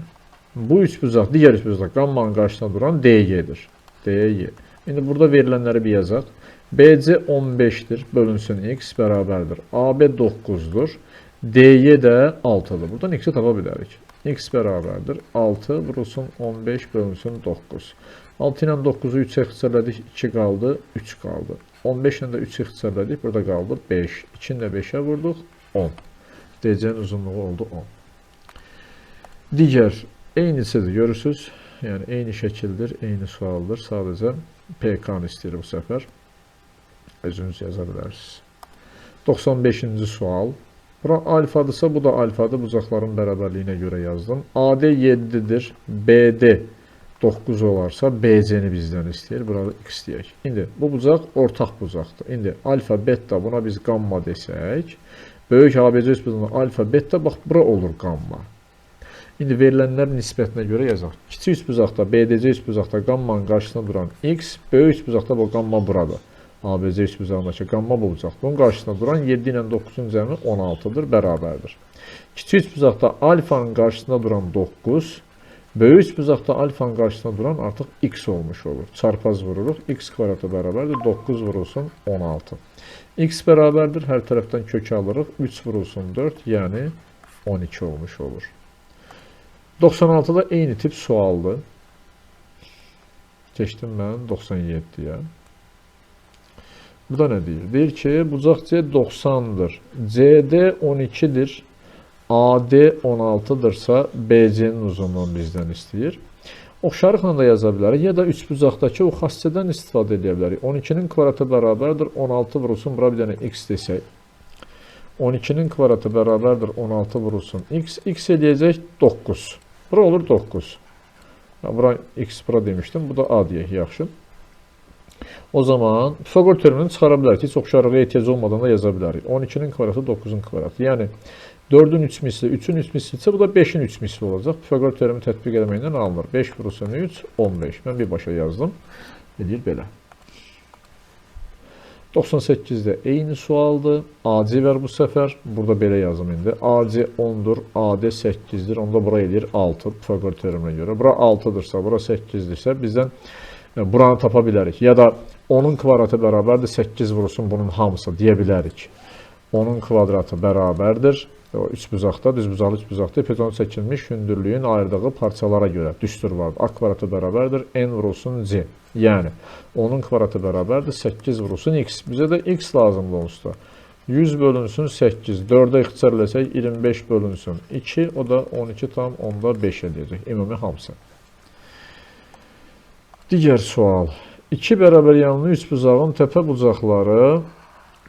bu üçbucaq, digər üçbucaq gammanın qarşısında duran DY-dir. DY. İndi burada verilənləri bir yazaq. BC 15-dir, bölünsün X bərabərdir. AB 9-dur. DY də 6-dır. Buradan X-i tapa bilərik. X bərabərdir 6 vurulsun 15 bölünsün 9. 6 ilə 9-u 3-ə ixtisarladik, 2 qaldı, 3 qaldı. 15 ilə də 3-ü ixtisarladik, burada qaldı 5. 2-ni də 5-ə vurduq, 10. DC-nin uzunluğu oldu 10. Digər, eynisidir, görürsünüz. Yəni, eyni şəkildir, eyni sualdır. Sadəcə PK-nı istəyir bu səfər. Özünüz yaza bilərsiniz. 95-ci sual. Bura alfadırsa bu da alfadır. Bucaqların bərabərliyinə görə yazdım. AD 7-dir. BD 9 olarsa BC-ni bizdən istəyir. Burada x deyək. İndi bu bucaq ortaq bucaqdır. İndi alfa, beta buna biz gamma desək. Böyük ABC üst bucağına alfa, beta bax bura olur gamma. İndi verilənlərin nisbətinə görə yazaq. Kiçik üst bucaqda BDC üst bucaqda gammanın qarşısında duran x, böyük üst bucaqda bu gamma buradır. ABC üst bucağındakı gamma bu bucaq. Bunun qarşısında duran 7 ilə 9-un cəmi 16-dır, bərabərdir. Kiçik üst bucaqda alfanın qarşısında duran 9, böyük üst bucaqda alfanın qarşısında duran artıq x olmuş olur. Çarpaz vururuq. X kvadratı bərabərdir. 9 vurulsun 16. X bərabərdir. Hər tərəfdən kök alırıq. 3 vurulsun 4, yəni 12 olmuş olur. 96-da eyni tip sualdır. Keçdim mən 97-yə. Burada nə deyir? Deyir ki, bucaq C 90-dır. CD 12-dir. AD 16-dırsa BC-nin uzunluğunu bizdən istəyir. Oxşarlıqla da yaza bilərik. Ya da üç bucaqdakı o xassədən istifadə edə bilərik. 12-nin kvadratı bərabərdir. 16 vurulsun. Bura bir dənə x desək. 12-nin kvadratı bərabərdir. 16 vurulsun. X eləyəcək 9. Bura olur 9. Bura x bura demişdim. Bu da a deyək. Yaxşı. O zaman Pifagor teoremini çıxara bilərik. Heç oxşarlığa ehtiyac olmadan da yaza bilərik. 12-nin kvadratı 9-un kvadratı. Yəni 4-ün 3 misli, 3-ün 3 mislidirsə, bu da 5-in 3 misli olacaq. Pifagor teoremi tətbiq eləməklə alınır. 5 vurulsun 3, 15. Mən birbaşa yazdım. Edir belə. 98-də eyni sualdır. AC var bu səfər. Burada belə yazım indi. AC 10-dur, AD 8-dir. Onda bura edir 6 Pifagor teoreminə görə. Bura 6-dırsa, bura 8-dirsə bizdən buranı tapa bilərik. Ya da 10-un kvadratı bərabərdir, 8 vurulsun bunun hamısı deyə bilərik. 10-un kvadratı bərabərdir. Üç bucaqda, düz bucaqlı üç bucaqda epizod çəkilmiş hündürlüyün ayırdığı parçalara görə düstur vardır. A kvadratı bərabərdir, n vurulsun c. Yəni, 10-un kvadratı bərabərdir, 8 vurulsun x. Bizə də x lazımdır onsuz da. 100 bölünsün 8, 4-ə ixtisar eləsək 25 bölünsün 2, o da 12 tam onda 5 edəcək. Ümumi hamısı. Digər sual. 2 bərabər yanlı üç bucağın təpə bucaqları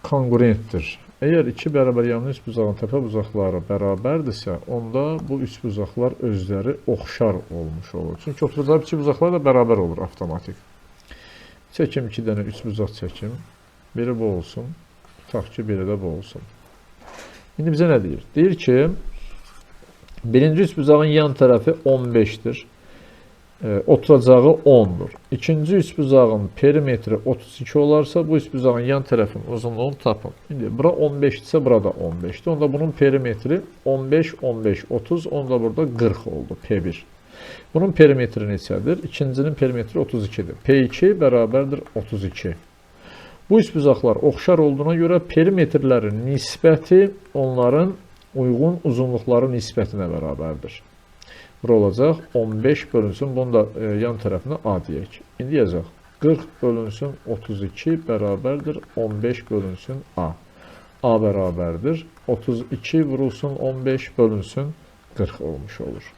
konqurentdir. Əgər 2 bərabər yanlı üç bucağın təpə bucaqları bərabərdirsə, onda bu üç bucaqlar özləri oxşar olmuş olur. Çünki oxşar iki bucaqlar da bərabər olur avtomatik. Çəkim 2 dənə üç bucaq çəkim. Biri bu olsun. Tutaq ki, biri də bu olsun. İndi bizə nə deyir? Deyir ki, birinci üç bucağın yan tərəfi 15-dir. Oturacağı 10-dur. İkinci üç bucağın perimetri 32 olarsa, bu üç bucağın yan tərəfinin uzunluğunu tapın. İndi bura 15-dirsə, bura da 15-dir. Onda bunun perimetri 15, 15, 30, onda burada 40 oldu. P1. Bunun perimetri neçədir? İkincinin perimetri 32-dir. P2 bərabərdir 32. Bu üç bucaqlar oxşar olduğuna görə perimetrlərin nisbəti onların uyğun uzunluqları nisbətinə bərabərdir. Bura olacaq 15 bölünsün, bunu da yan tərəfinə A deyək. İndi yazaq. 40 bölünsün 32 bərabərdir 15 bölünsün A. A bərabərdir 32 vurulsun 15 bölünsün 40 olmuş olur.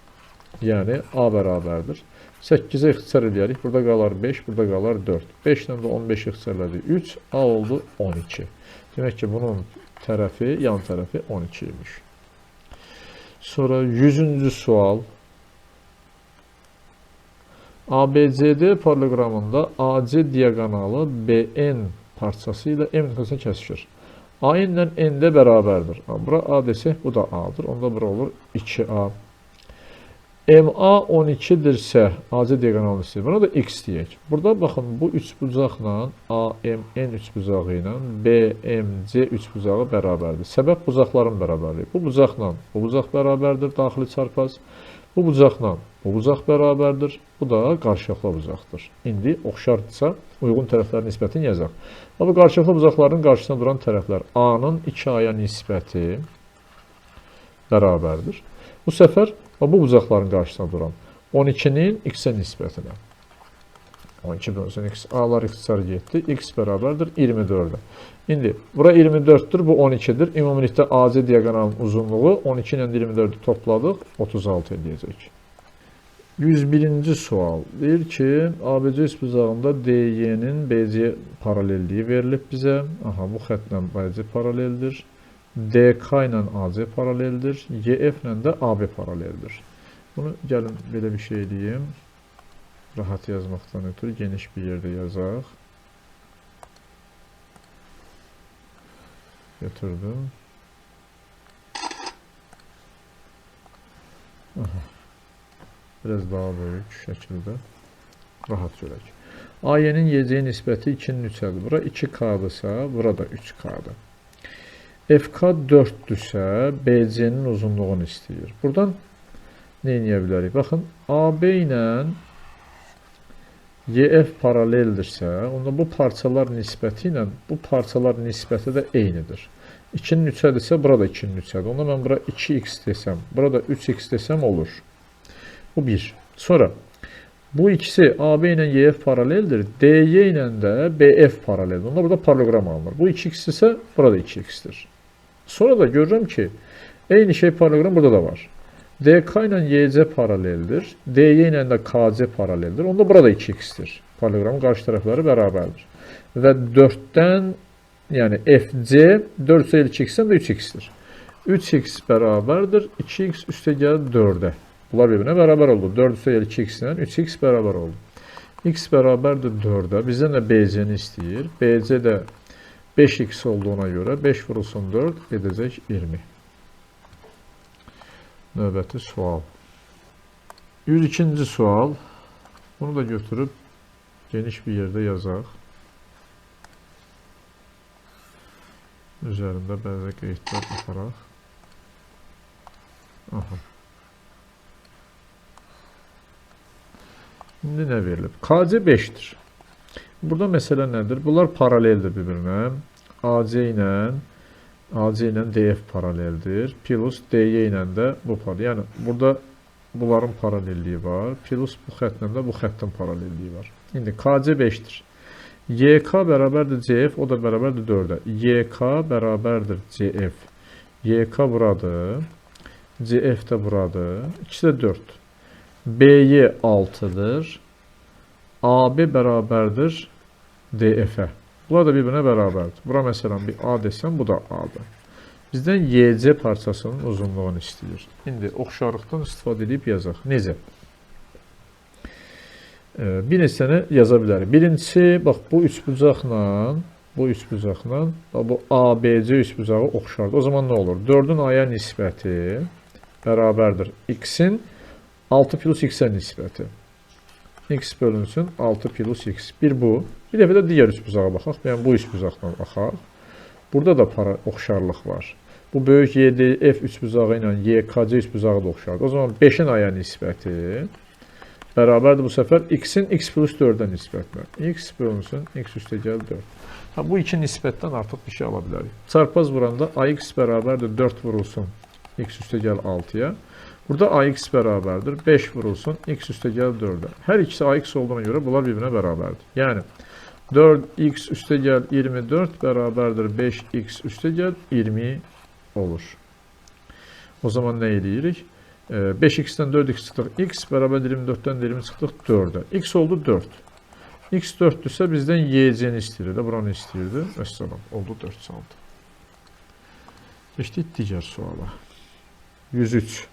Yəni A bərabərdir. 8-ə ixtisar edərik. Burada qalar 5, burada qalar 4. 5 ilə də 15 ixtisar elədik. 3, A oldu 12. Demək ki, bunun tərəfi, yan tərəfi 12 imiş. Sonra 100-cü sual. ABCD paralleloqramında AC diaqonalı BN parçası ilə M nöqtəsini kəsişir. AN ilə N də bərabərdir. Bura A desək, bu da A'dır. Onda bura olur 2A. MA 12-dirsə, AC diaqonalını istəyir. Buna da X deyək. Burada baxın, bu üç bucaqla AMN üç bucağı ilə BMC üç bucağı bərabərdir. Səbəb bucaqların bərabərliyi. Bu bucaqla bu bucaq bərabərdir, daxili çarpaz. Bu bucaqla bu bucaq bərabərdir. Bu da qarşılıqlı bucaqdır. İndi oxşardırsa, uyğun tərəflərin nisbətini yazaq. Bu qarşılıqlı bucaqların qarşısında duran tərəflər A-nın 2A-ya nisbəti bərabərdir. Bu səfər bu bucaqların qarşısında duran 12-nin x-ə nisbətinə. 12 bölünsün x. A-lar ixtisar getdi. X bərabərdir 24-ə. İndi, bura 24-dür, bu 12-dir. Ümumilikdə AC diaqonalının uzunluğu 12 ilə 24-ü topladıq, 36 edəcək. 101-ci sual. Deyir ki, ABC üsbucağında DY-nin BC paralelliyi verilib bizə. Aha, bu xətlə BC paraleldir. DK ilə AC paraleldir. YF ilə də AB paraleldir. Bunu gəlin belə bir şey edeyim. Rahat yazmaqdan ötürü geniş bir yerdə yazaq. Götürdüm. Aha. Biraz daha böyük şəkildə rahat görək. AY-nin YC nisbəti 2-nin 3-ədir. Bura 2K-dırsa, burada 3K-dır. FK 4-dürsə, BC-nin uzunluğunu istəyir. Buradan nə edə bilərik? Baxın, AB ilə YF paraleldirsə, onda bu parçalar nisbəti ilə bu parçalar nisbəti də eynidir. 2-nin 3-ədirsə, burada 2-nin 3-ədir. Onda mən bura 2x desəm, burada 3x desəm olur. Bu 1. Sonra bu ikisi AB ilə YF paraleldir. DY ilə də BF paraleldir. Onda burada paralelgram alınır. Bu 2x ise burada 2x'tir. Sonra da görürüm ki eyni şey paralelgram burada da var. DK ilə YC paraleldir. DY ilə də KC paraleldir. Onda burada 2x'tir. Paralelogramın qarşı tərəfləri bərabərdir. Və 4-dən yəni FC 4 ise 2x'dən də 3x'tir. 3x bərabərdir. 2x üstə gəlir 4'ə. Bunlar birbirine beraber oldu. 4 üstə 2x ilə 3x beraber oldu. X beraberdir 4'ə. Bizden de BC'ni istəyir. BC de 5x olduğuna göre 5 vurulsun 4 edəcək 20. Növbəti sual. 102-ci sual. Bunu da götürüb geniş bir yerde yazaq. Üzərində bəzi qeydlər yaparaq. Aha. Şimdi ne verilib? KC 5'dir. Burada məsələ nədir? Bunlar paraleldir bir-birinə. AC ilə DF paraleldir. Plus DY ilə də bu paralel. Yəni burada bunların paralelliyi var. Plus bu xətlə də bu xəttin paralelliyi var. İndi KC 5'dir. YK bərabərdir CF, o da bərabərdir 4'ə. YK bərabərdir CF. YK buradır. CF də buradır. İkisi də 4. BY 6'dır. AB bərabərdir DF-ə. Bunlar da bir-birinə bərabərdir. Bura məsələn bir A desəm, bu da A-dır. Bizdən YC parçasının uzunluğunu istəyir. İndi oxşarlıqdan istifadə edib yazaq. Necə? Bir neçəni yaza bilərik. Birincisi, bax bu üçbucaqla bu ABC üçbucağı oxşardır. O zaman nə olur? 4'ün A-ya nisbəti bərabərdir X-in 6 plus X-ə nisbəti. X bölünsün 6 plus X. Bir bu. Bir dəfə də digər üçbucağa baxaq. Yəni bu üçbucaqdan baxaq. Burada da oxşarlıq var. Bu böyük YDF üçbucağı ilə YKC üçbucağı da oxşardır. O zaman 5'in A-ya nisbəti bərabərdir bu səfər X-in X plus 4'ə nisbətlə. X bölünsün X üstə gəl 4. Ha, bu iki nisbətdən artıq bir şey ala bilərik. Çarpaz vuranda AX bərabərdir 4 vurulsun X üstə gəl 6'ya. Burada AX bərabərdir 5 vurulsun X üstə gəl 4'ə. Hər ikisi AX olduğuna görə bunlar birbirine bərabərdir. Yəni 4x üstə gəl 24 bərabərdir 5x üstə gəl 20 olur. O zaman nə edirik? 5x'dən 4x çıxdıq. X bərabərdir 24'dən 20 çıxdıq 4'ə. X oldu 4. X 4'dürsə bizdən YC-ni istəyirdi. Buranı istəyirdi. Vəssalam. Oldu 4 saldı. Keçdik digər suala. 103.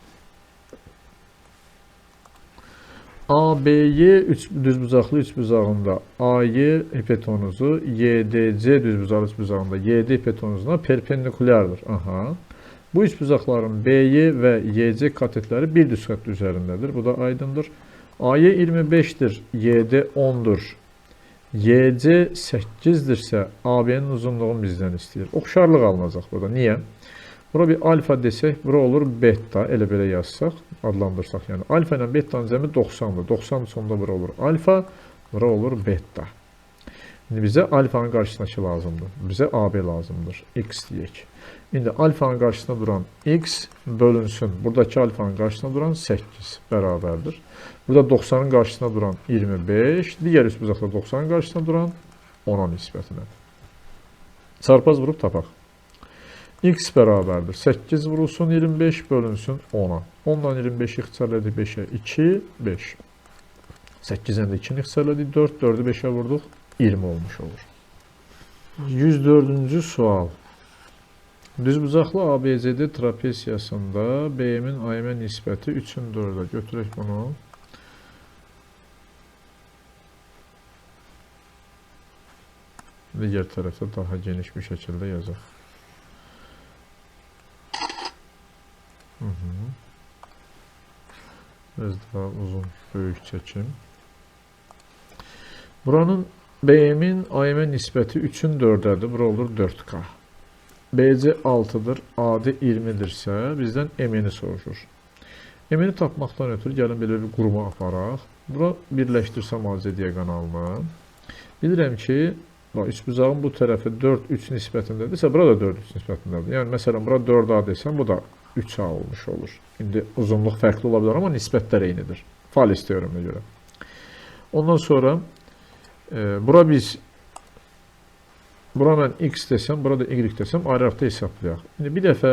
ABY düzbucaqlı üçbucağında AY hipotenuzu YDC düzbucaqlı üçbucağında YD hipotenuzuna perpendikulyardır. Aha. Bu üçbucaqların BY və YC katetləri bir düz xətt üzərindədir. Bu da aydındır. AY 25'dir, YD 10'dur. YC 8'dirsə AB'nin uzunluğunu bizdən istəyir. Oxşarlıq alınacaq burada. Niyə? Bura bir alfa desək, bura olur beta, elə belə yazsaq, adlandırsaq. Yəni alfa ilə betanın cəmi 90'dır. 90 sonunda bura olur alfa, bura olur beta. İndi bizə alfanın qarşısındakı lazımdır. Bizə AB lazımdır. X deyək. İndi alfanın qarşısında duran X bölünsün. Buradakı alfanın qarşısında duran 8 bərabərdir. Burada 90'ın qarşısında duran 25. Digər üçbucaqda 90'ın qarşısında duran 10'a nisbətinə. Çarpaz vurub tapaq. X bərabərdir. 8 vurulsun 25 bölünsün 10-a. 10-dan 25 ixtisarlədik 5-ə 2, 5. 8-dən də 2-ni ixtisarlədik 4, 4-ü 5-ə vurduq 20 olmuş olur. 104-cü sual. Düzbucaqlı ABCD trapesiyasında BM-in AM nisbəti 3-ün 4-ə. Götürək bunu. Digər tərəfdə daha geniş bir şəkildə yazaq. Biraz daha uzun, böyük çəkim. Buranın BM-in AM nisbəti 3-ün 4-ədir. Bura olur 4K. BC 6-dır, AD 20-dirsə, bizdən M-ni soruşur. M-ni tapmaqdan ötürü gəlin belə bir quruma aparaq. Bura birləşdirsəm AC diaqonalını. Bilirəm ki, üçbucağın bu tərəfi 4-3 nisbətindədirsə, bura da 4-3 nisbətindədir. Yəni, məsələn, bura 4A desəm, bu da 3A olmuş olur. İndi uzunluq fərqli ola bilər, amma nisbətlər eynidir. Fales teoreminə görə. Ondan sonra, bura mən X desəm, burada Y desəm, ayrı-ayrıqda hesablayaq. İndi bir dəfə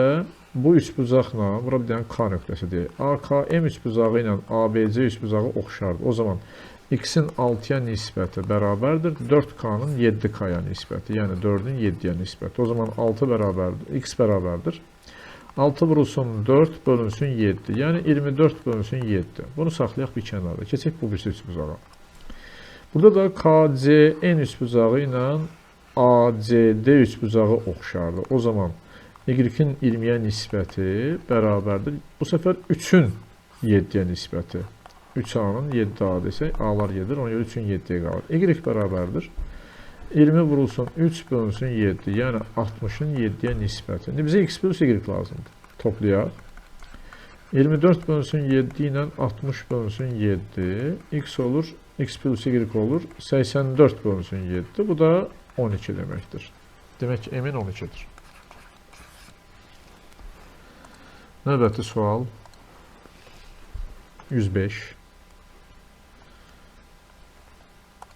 bu üçbucaqla, bura bir dənə K nöqtəsi deyək. AKM üçbucağı ilə ABC üçbucağı oxşardır. O zaman X-in 6-ya nisbəti bərabərdir 4K-nın 7K-ya nisbəti. Yəni 4-ün 7-yə nisbəti. O zaman 6 bərabərdir, X bərabərdir. 6 vurulsun 4 bölünsün 7. Yəni 24 bölünsün 7. Bunu saxlayaq bir kənarda. Keçək bu birisi üçbucağa. Burada da KCN üçbucağı ilə ACD üçbucağı oxşardır. O zaman Y-in 20-yə nisbəti bərabərdir. Bu səfər 3-ün 7-yə nisbəti. 3A-nın 7A desək, A-lar gedir, ona görə 3-ün 7-yə qalır. Y bərabərdir. 20 vurulsun 3 bölünsün 7, yəni 60-ın 7-yə nisbəti. İndi bizə X plus Y lazımdır. Toplayaq. 24 bölünsün 7 ilə 60 bölünsün 7. X olur, X plus Y olur. 84 bölünsün 7. Bu da 12 deməkdir. Demək ki, M-in 12-dir. Növbəti sual. 105.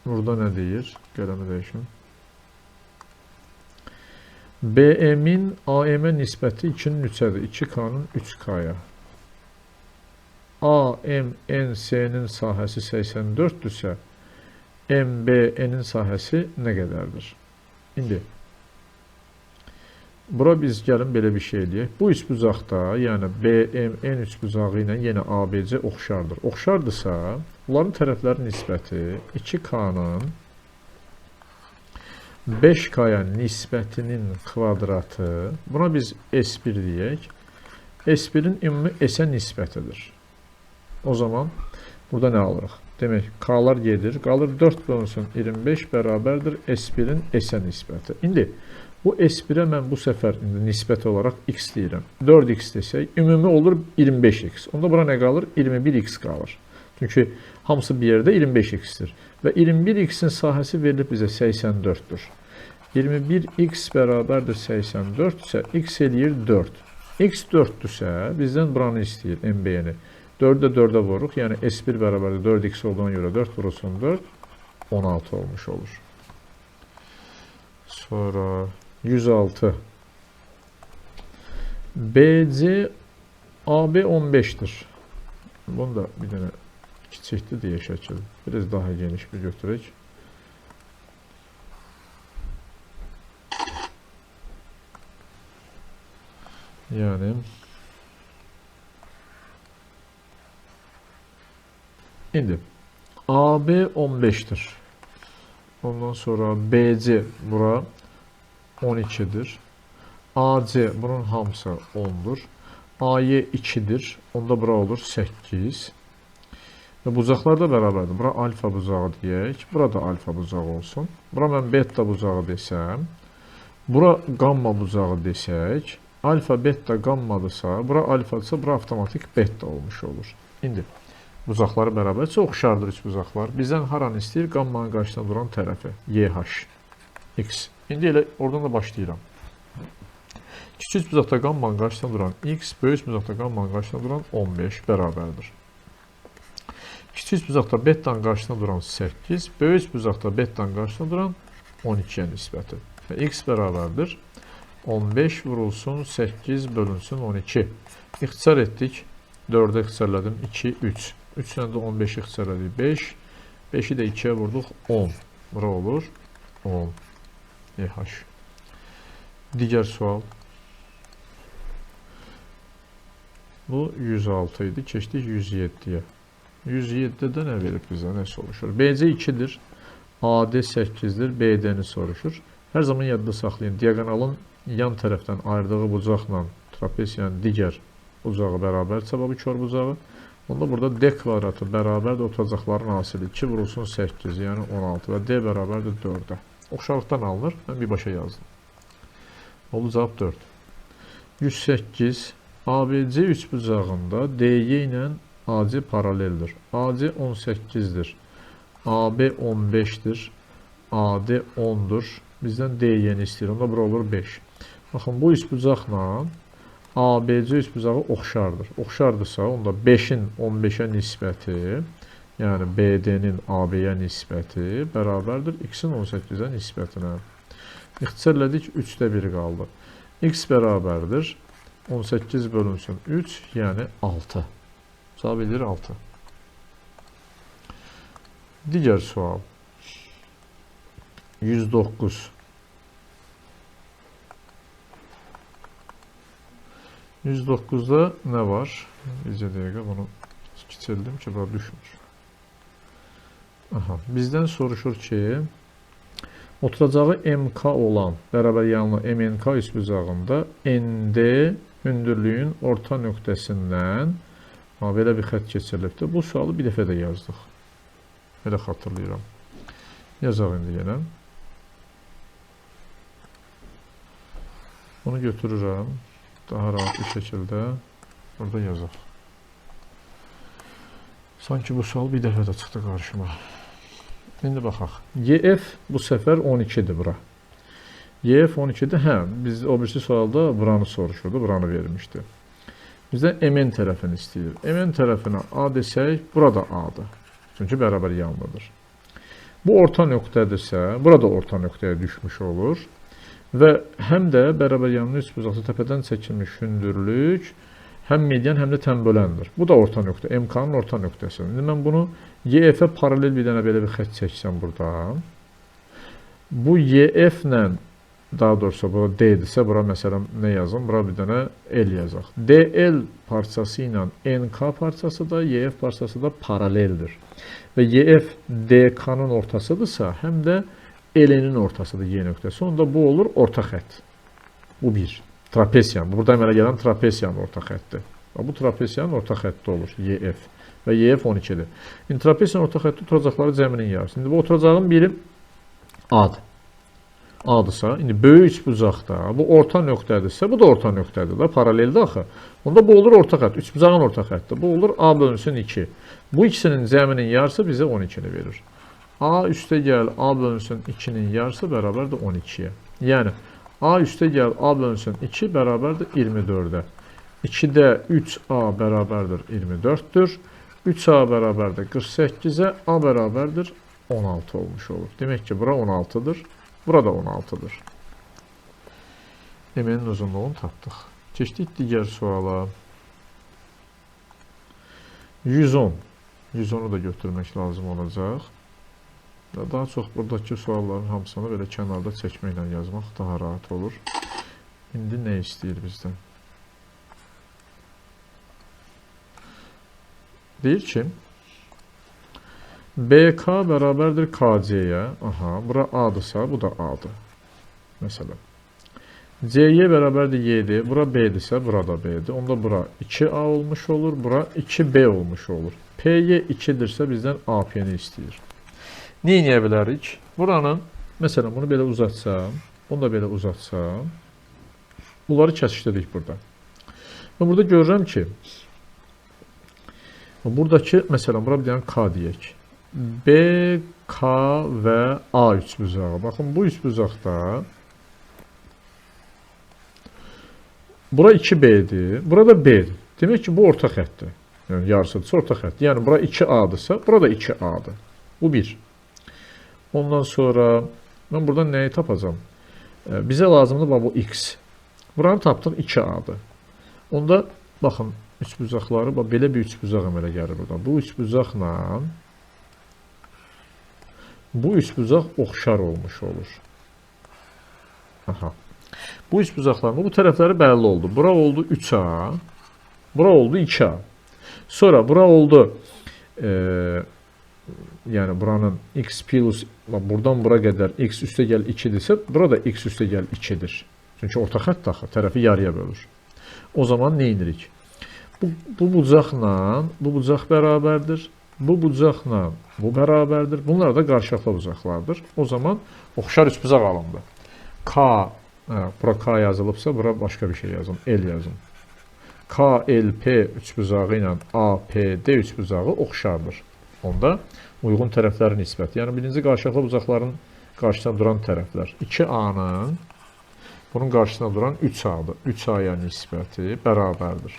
Burada nə deyir? Qələmi dəyişim. BM-in AM-ə nisbəti 2-nin 3-ədir. 2K-nın 3K-ya. AMNC-nin sahəsi 84-dürsə, MBN-in sahəsi nə qədərdir? İndi, bura biz gəlin belə bir şey eləyək. Bu üçbucaqda, yəni BMN üçbucağı ilə yenə ABC oxşardır. Oxşardırsa, bunların tərəflərin nisbəti 2K-nın 5K-ya nisbətinin kvadratı, buna biz S1 deyək. S1-in ümumi S-ə nisbətidir. O zaman burada nə alırıq? Demək, K-lar gedir, qalır 4 bölünsün 25 bərabərdir S1-in S-ə nisbəti. İndi, bu S1-ə mən bu səfər nisbət olaraq X deyirəm. 4X desək, ümumi olur 25X. Onda bura nə qalır? 21X qalır. Çünki hamısı bir yerdə 25X-dir. Və 21X-in sahəsi verilib bizə 84-dür. 21X bərabərdir 84 isə X eləyir 4. X 4-dürsə, bizdən buranı istəyir, MB-ni. 4-də 4-ə vururuq, yəni S1 bərabərdir 4X olduğuna görə 4 vurulsun 4, 16 olmuş olur. Sonra 106. BC AB 15'dir. Bunu da bir dənə kiçikdir deyə şəkil. Biraz daha geniş bir götürək. Yəni indi AB 15'dir. Ondan sonra BC bura 12'dir. AC bunun hamısı 10'dur. AY 2'dir. Onda bura olur 8. Və bucaqlar da bərabərdir. Bura alfa bucağı deyək. Bura da alfa bucağı olsun. Bura mən beta bucağı desəm. Bura gamma bucağı desək. Alfa, beta, gammadırsa, bura alfadırsa, bura avtomatik beta olmuş olur. İndi bucaqları bərabərcə oxşardır üç bucaqlar. Bizdən haranı istəyir? Gammanın qarşısında duran tərəfi. YH. X. İndi elə oradan da başlayıram. Kiçik bucaqda gammanın qarşısında duran X, böyük bucaqda gammanın qarşısında duran 15 bərabərdir. Kiçik bucaqda betanın qarşısında duran 8, böyük bucaqda betanın qarşısında duran 12-yə nisbəti. Və X bərabərdir 15 vurulsun 8 bölünsün 12. İxtisar etdik. 4'e ixtisarladım. 2, 3. 3 ilə də 15 ixtisarladık. 5. 5'i də 2'ye vurduq. 10. Bura olur. 10. EH. Digər sual. Bu 106 idi. Keçdik 107'ye. 107'de nə verib bizə? Nə soruşur? BC 2'dir. AD 8'dir. BD'ni soruşur. Hər zaman yadda saxlayın. Diagonalın yan tərəfdən ayırdığı bucaqla trapesiyanın digər bucağı bərabərsə, bu kör bucağı. Onda burada D kvadratı bərabərdir oturacaqların hasili. 2 vurulsun 8, yəni 16 və D bərabərdir 4'ə. Oxşarlıqdan alınır. Mən birbaşa yazdım. Oldu cavab 4. 108. ABC üçbucağında DY ilə AC paraleldir. AC 18'dir. AB 15'dir. AD 10'dur. Bizdən DY'ni istəyir. Onda bura olur 5. Baxın, bu üçbucaqla ABC üçbucağı oxşardır. Oxşardırsa, onda 5'in 15'ə nisbəti, yəni BD-nin AB-yə nisbəti bərabərdir X-in 18'ə nisbətinə. İxtisarladık, 3'də 1 qaldı. X bərabərdir 18 bölünsün 3, yəni 6. Cavab edir 6. Digər sual. 109. 109'da nə var? Bizə dəqiqə bunu kiçildim ki, bura düşmür. Aha, bizdən soruşur ki, oturacağı MK olan bərabər yanlı MNK üçbucağında ND hündürlüyün orta nöqtəsindən belə bir xətt keçirilibdir. Bu sualı bir dəfə də yazdıq. Elə xatırlayıram. Yazaq indi yenə. Bunu götürürəm. Daha rahat bir şəkildə burada yazaq. Sanki bu sual bir dəfə də çıxdı qarşıma. İndi baxaq. YF bu səfər 12'dir bura. YF 12'dir. Hə, biz o birisi sualda buranı soruşurdu, buranı vermişdi. Bizdən MN tərəfini istəyir. MN tərəfinə A desək, burada A'dır. Çünki bərabər yanlıdır. Bu orta nöqtədirsə, burada orta nöqtəyə düşmüş olur. Və həm də bərabər yanlı üçbucaqda təpədən çəkilmiş hündürlük həm median, həm də tənböləndir. Bu da orta nöqtə, MK-nın orta nöqtəsi. İndi mən bunu YF-ə paralel bir dənə belə bir xətt çəksəm burada. Bu YF-lə, daha doğrusu bura D-dirsə, bura məsələn nə yazım? Bura bir dənə L yazaq. DL parçası ilə NK parçası da, YF parçası da paraleldir. Və YF DK-nın ortasıdırsa, həm də L-nin ortasıdır Y nöqtəsi. Onda bu olur orta xətt. Bu bir. Trapesiyan. Burada əmələ gələn trapesiyanın orta xəttdir. Bu trapesiyanın orta xətti olur. YF. Və YF 12'dir. İndi trapesiyanın orta xətti oturacaqları cəminin yarısı. İndi bu oturacağın biri A'dır. A'dırsa, indi böyük üçbucaqda bu orta nöqtədirsə, bu da orta nöqtədir da, paraleldir axı. Onda bu olur orta xətt. Üçbucağın orta xətti. Bu olur A bölünsün 2. Bu ikisinin cəminin yarısı bizə 12'ni verir. A üstə gəl A bölünsün 2'nin yarısı bərabərdir 12'yə. Yəni A üstə gəl A bölünsün 2 bərabərdir 24'ə. 2'də 3A bərabərdir 24'dür. 3A bərabərdir 48'ə, A bərabərdir 16 olmuş olur. Demək ki, bura 16'dır. Burada 16'dır. MN'in uzunluğunu tapdıq. Keçdik digər suala. 110. 110'u da götürmək lazım olacaq. Daha çox buradakı sualların hamısını belə kənarda çəkməklə yazmaq daha rahat olur. İndi nə istəyir bizdən? Deyir ki, BK bərabərdir KC-yə. Aha, bura A-dırsa, bu da A-dır. Məsələn. CY bərabərdir Y-dir. Bura B-dirsə, bura da B-dir. Onda bura 2A olmuş olur, bura 2B olmuş olur. PY 2'dirsə bizdən AP-ni istəyir. Nə edə bilərik? Buranın, məsələn, bunu belə uzatsam, bunu da belə uzatsam, bunları kəsişdirdik burada. Və burada görürəm ki, buradakı, məsələn, bura bir dənə K deyək. B, K və A üçbucağı. Baxın, bu üçbucaqda bura 2B-dir, burada B-dir. Demək ki, bu orta xəttdir. Yəni, yarısıdırsa orta xəttdir. Yəni, bura 2A-dırsa, burada 2A-dır. Bu bir. Ondan sonra, mən buradan nəyi tapacam? Bizə lazımdır, bu X. Buranı tapdıq 2A-dır. Onda baxın üçbucaqları belə bir üçbucaq əmələ gəlir burada. Bu üçbucaqla bu üçbucaq oxşar olmuş olur. Aha. Bu üçbucaqların bu tərəfləri bəlli oldu. Bura oldu 3A, bura oldu 2A. Sonra bura oldu yəni buranın x plus buradan bura qədər x üstəgəl 2-dirsə, burada x üstəgəl 2-dir. Çünki orta xətt daxil tərəfi yarıya bölür. O zaman nə edirik? Bu bucaqla bu bucaq bərabərdir. Bu bucaqla bu bərabərdir. Bunlar da qarşılıqlı bucaqlardır. O zaman oxşar üçbucaq alındı. K, bura K yazılıbsa, bura başqa bir şey yazın. L yazın. KLP üçbucağı ilə APD üçbucağı oxşardır. Onda uyğun tərəflərin nisbəti. Yəni birinci qarşılıqlı bucaqların qarşısında duran tərəflər 2A-nın bunun qarşısında duran 3A-dır. 3A-ya nisbəti bərabərdir.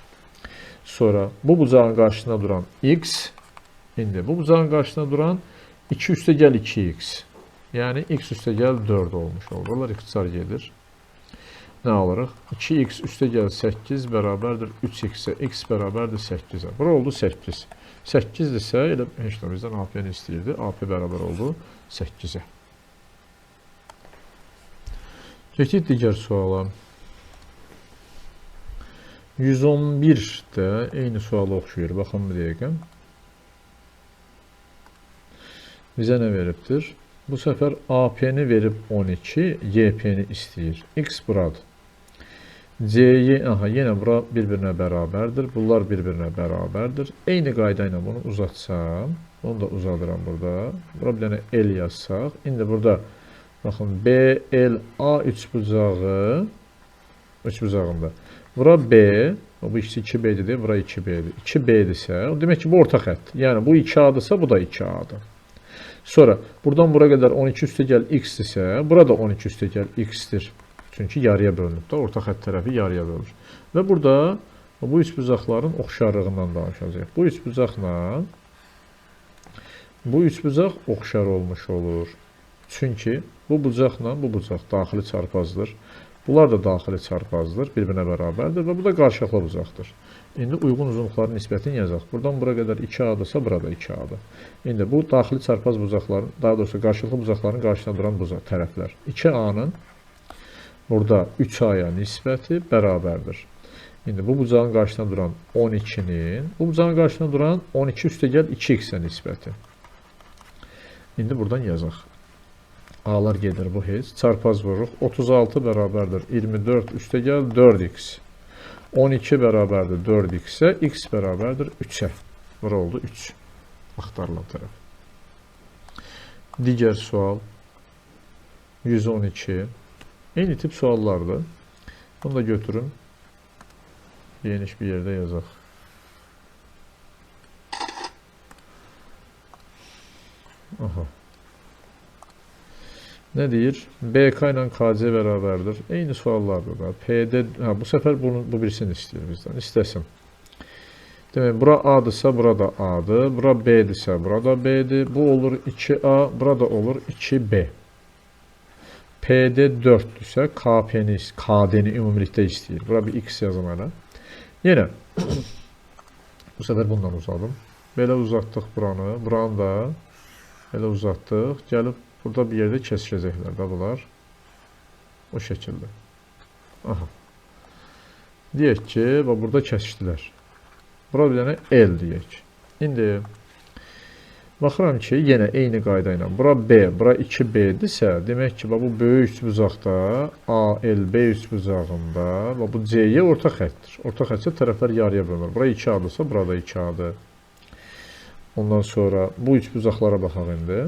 Sonra bu bucağın qarşısında duran x, indi bu bucağın qarşısında duran 2 üstəgəl 2x. Yəni x üstəgəl 4 olmuş olur. Bunlar ixtisar gedir. Nə alırıq? 2x üstəgəl 8 bərabərdir 3x-ə. X bərabərdir 8-ə. Bura oldu 8. 8-dirsə, elə heç də bizdən AP-ni istəyirdi. AP bərabər oldu 8-ə. Keçək digər suala. 111-də eyni sualı oxşuyur. Baxın bir dəqiqə. Bizə nə veribdir? Bu səfər AP-ni verib 12, YP-ni istəyir. X buradır. C-yi, yenə bura bir-birinə bərabərdir. Bunlar bir-birinə bərabərdir. Eyni qayda ilə bunu uzatsam, onu da uzadıram burada. Bura bir dənə L yazsaq. İndi burada, baxın, BLA üçbucağında. Bura B, bu ikisi 2B-dir, bura 2B-dir. 2B-dirsə, demək ki, bu orta xətt. Yəni, bu 2A-dırsa, bu da 2A-dır. Sonra, buradan bura qədər 12 üstəgəl x-dirsə, burada 12 üstəgəl x-dir. Çünki yarıya bölünüb də, orta xətt tərəfi yarıya bölür. Və burada bu üçbucaqların oxşarlığından danışacaq. Bu üçbucaqla bu üçbucaq oxşar olmuş olur. Çünki bu bucaqla bu bucaq daxili çarpazdır. Bunlar da daxili çarpazdır, bir-birinə bərabərdir və bu da qarşılıqlı bucaqdır. İndi uyğun uzunluqların nisbətini yazaq. Buradan bura qədər 2A-dırsa, burada 2A-dır. İndi bu daxili çarpaz bucaqların, daha doğrusu qarşılıqlı bucaqların qarşısında duran bucaq tərəflər. 2A-nın burada 3A-ya nisbəti bərabərdir. İndi bu bucağın qarşısında duran 12-nin, bu bucağın qarşısında duran 12 üstəgəl 2x-ə nisbəti. İndi buradan yazaq. A-lar gedir bu heç. Çarpaz vururuq. 36 bərabərdir 24 üstəgəl 4x. 12 bərabərdir 4x-ə, x bərabərdir 3-ə. Bura oldu 3. Axtarılan tərəf. Digər sual 112. Eyni tip suallardır. Bunu da götürün. Geniş bir yerdə yazaq. Aha. Nə deyir? BK ilə KC bərabərdir. Eyni suallardır da. PD, bu səfər bu birisini istəyir bizdən. İstəsin. Demək, bura A-dırsa, bura da A-dır. Bura B-dirsə, bura da B-dir. Bu olur 2A, bura da olur 2B. PD 4-dürsə, KD-ni ümumilikdə istəyir. Bura bir X yazım hələ. Yenə, bu səfər bundan uzadım. Belə uzatdıq buranı. Buranı da belə uzatdıq. Gəlib burada bir yerdə kesişəcəklər də bunlar. O şəkildə. Aha. Deyək ki, burada kesişdilər. Bura bir dənə L deyək. İndi baxıram ki, yenə eyni qayda ilə. Bura B, bura 2B-dirsə, demək ki, bu böyük üçbucaqda ALB üçbucağında bu C-yə orta xəttdir. Orta xəttsə tərəflər yarıya bölünür. Bura 2A-dırsa, burada 2A-dır. Ondan sonra bu üçbucaqlara baxaq indi.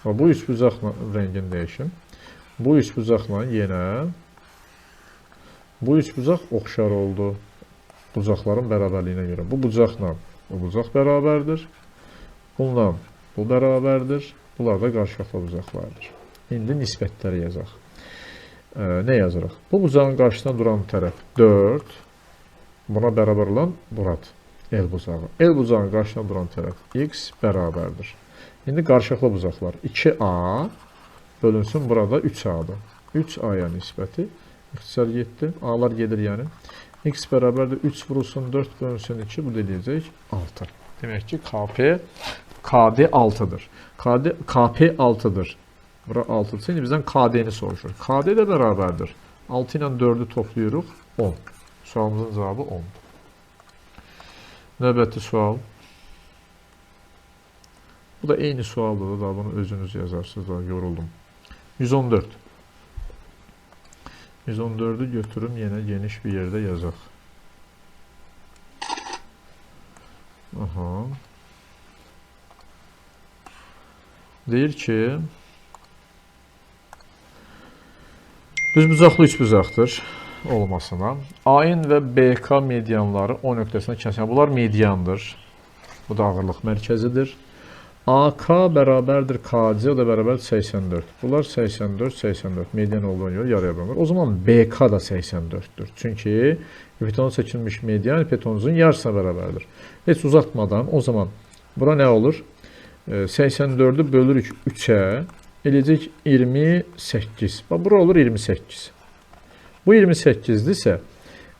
Bu üçbucaqla rəngini dəyişim. Bu üçbucaqla yenə bu üçbucaq oxşar oldu. Bucaqların bərabərliyinə görə. Bu bucaqla bu bucaq bərabərdir. Bununla bu bərabərdir. Bunlar da qarşılıqlı bucaqlardır. İndi nisbətləri yazaq. Nə yazırıq? Bu bucağın qarşısında duran tərəf 4. Buna bərabər olan buradır. L bucağı. L bucağın qarşısında duran tərəf x bərabərdir. İndi qarşılıqlı bucaqlar 2A bölünsün burada 3A-dır. 3A-ya nisbəti İxtisar 7. A'lar gedir yəni. X bərabərdir 3 vurulsun 4 bölünsün 2. Bu da eləyəcək 6. Demək ki, KD 6'dır. KP 6'dır. Bura 6'dır. Şimdi bizden KD'ni soruşur. KD de bərabərdir. 6 ilə 4'ü toplayırıq 10. Sualımızın cevabı 10. Növbəti sual. Bu da eyni sualdır da bunu özünüz yazarsınız da yoruldum. 114. 114'ü götürüm yine geniş bir yerde yazaq. Aha. Deyir ki düzbucaqlı üçbucaqdır olmasına. AN və BK medianları O nöqtəsinə kəsən. Bunlar mediandır. Bu da ağırlıq mərkəzidir. AK bərabərdir KC, o da bərabər 84. Bunlar 84, 84. Median olduğuna görə yarıya bölünür. O zaman BK da 84'dür. Çünki hipotenuz çəkilmiş median hipotenuzun yarısına bərabərdir. Heç uzatmadan o zaman bura nə olur? 84'ü bölürük 3'e. Eləcək 28. Bax, bura olur 28. Bu 28'dirsə,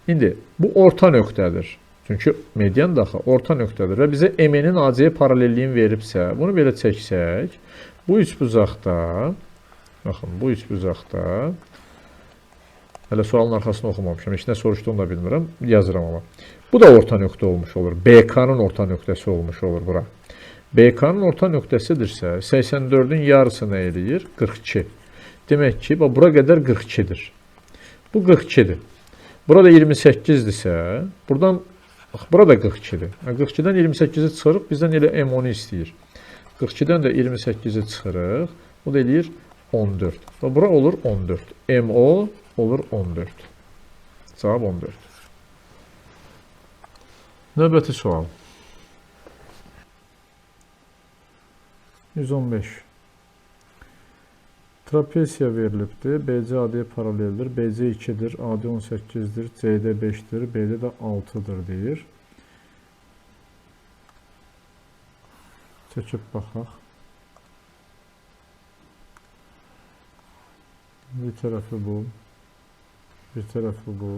indi bu orta nöqtədir. Çünki median daxı orta nöqtədir və bizə MN-in AC-yə paralelliyin veribsə, bunu belə çəksək, bu üçbucaqda, baxın, bu üçbucaqda, hələ sualın arxasını oxumamışam, heç nə soruşduğunu da bilmirəm, yazıram amma. Bu da orta nöqtə olmuş olur, BK-nın orta nöqtəsi olmuş olur bura. BK-nın orta nöqtəsidirsə, 84'ün yarısı nə eləyir? 42. Demək ki, bura qədər 42'dir. Bu 42'dir. Burada 28'dirsə, buradan burada 42'dir. 42'dən 28'i çıxırıq, bizdən elə M10'u istəyir. 42'dən də 28'i çıxırıq, bu da eləyir 14. Və bura olur 14. MO olur 14. Cavab 14. Növbəti sual. 115. Trapesiya verilibdir. BC AD-yə paraleldir. BC 2'dir. AD 18'dir. CD 5'dir. BD də 6'dır deyir. Çəkib baxaq. Bir tərəfi bu. Bir tərəfi bu.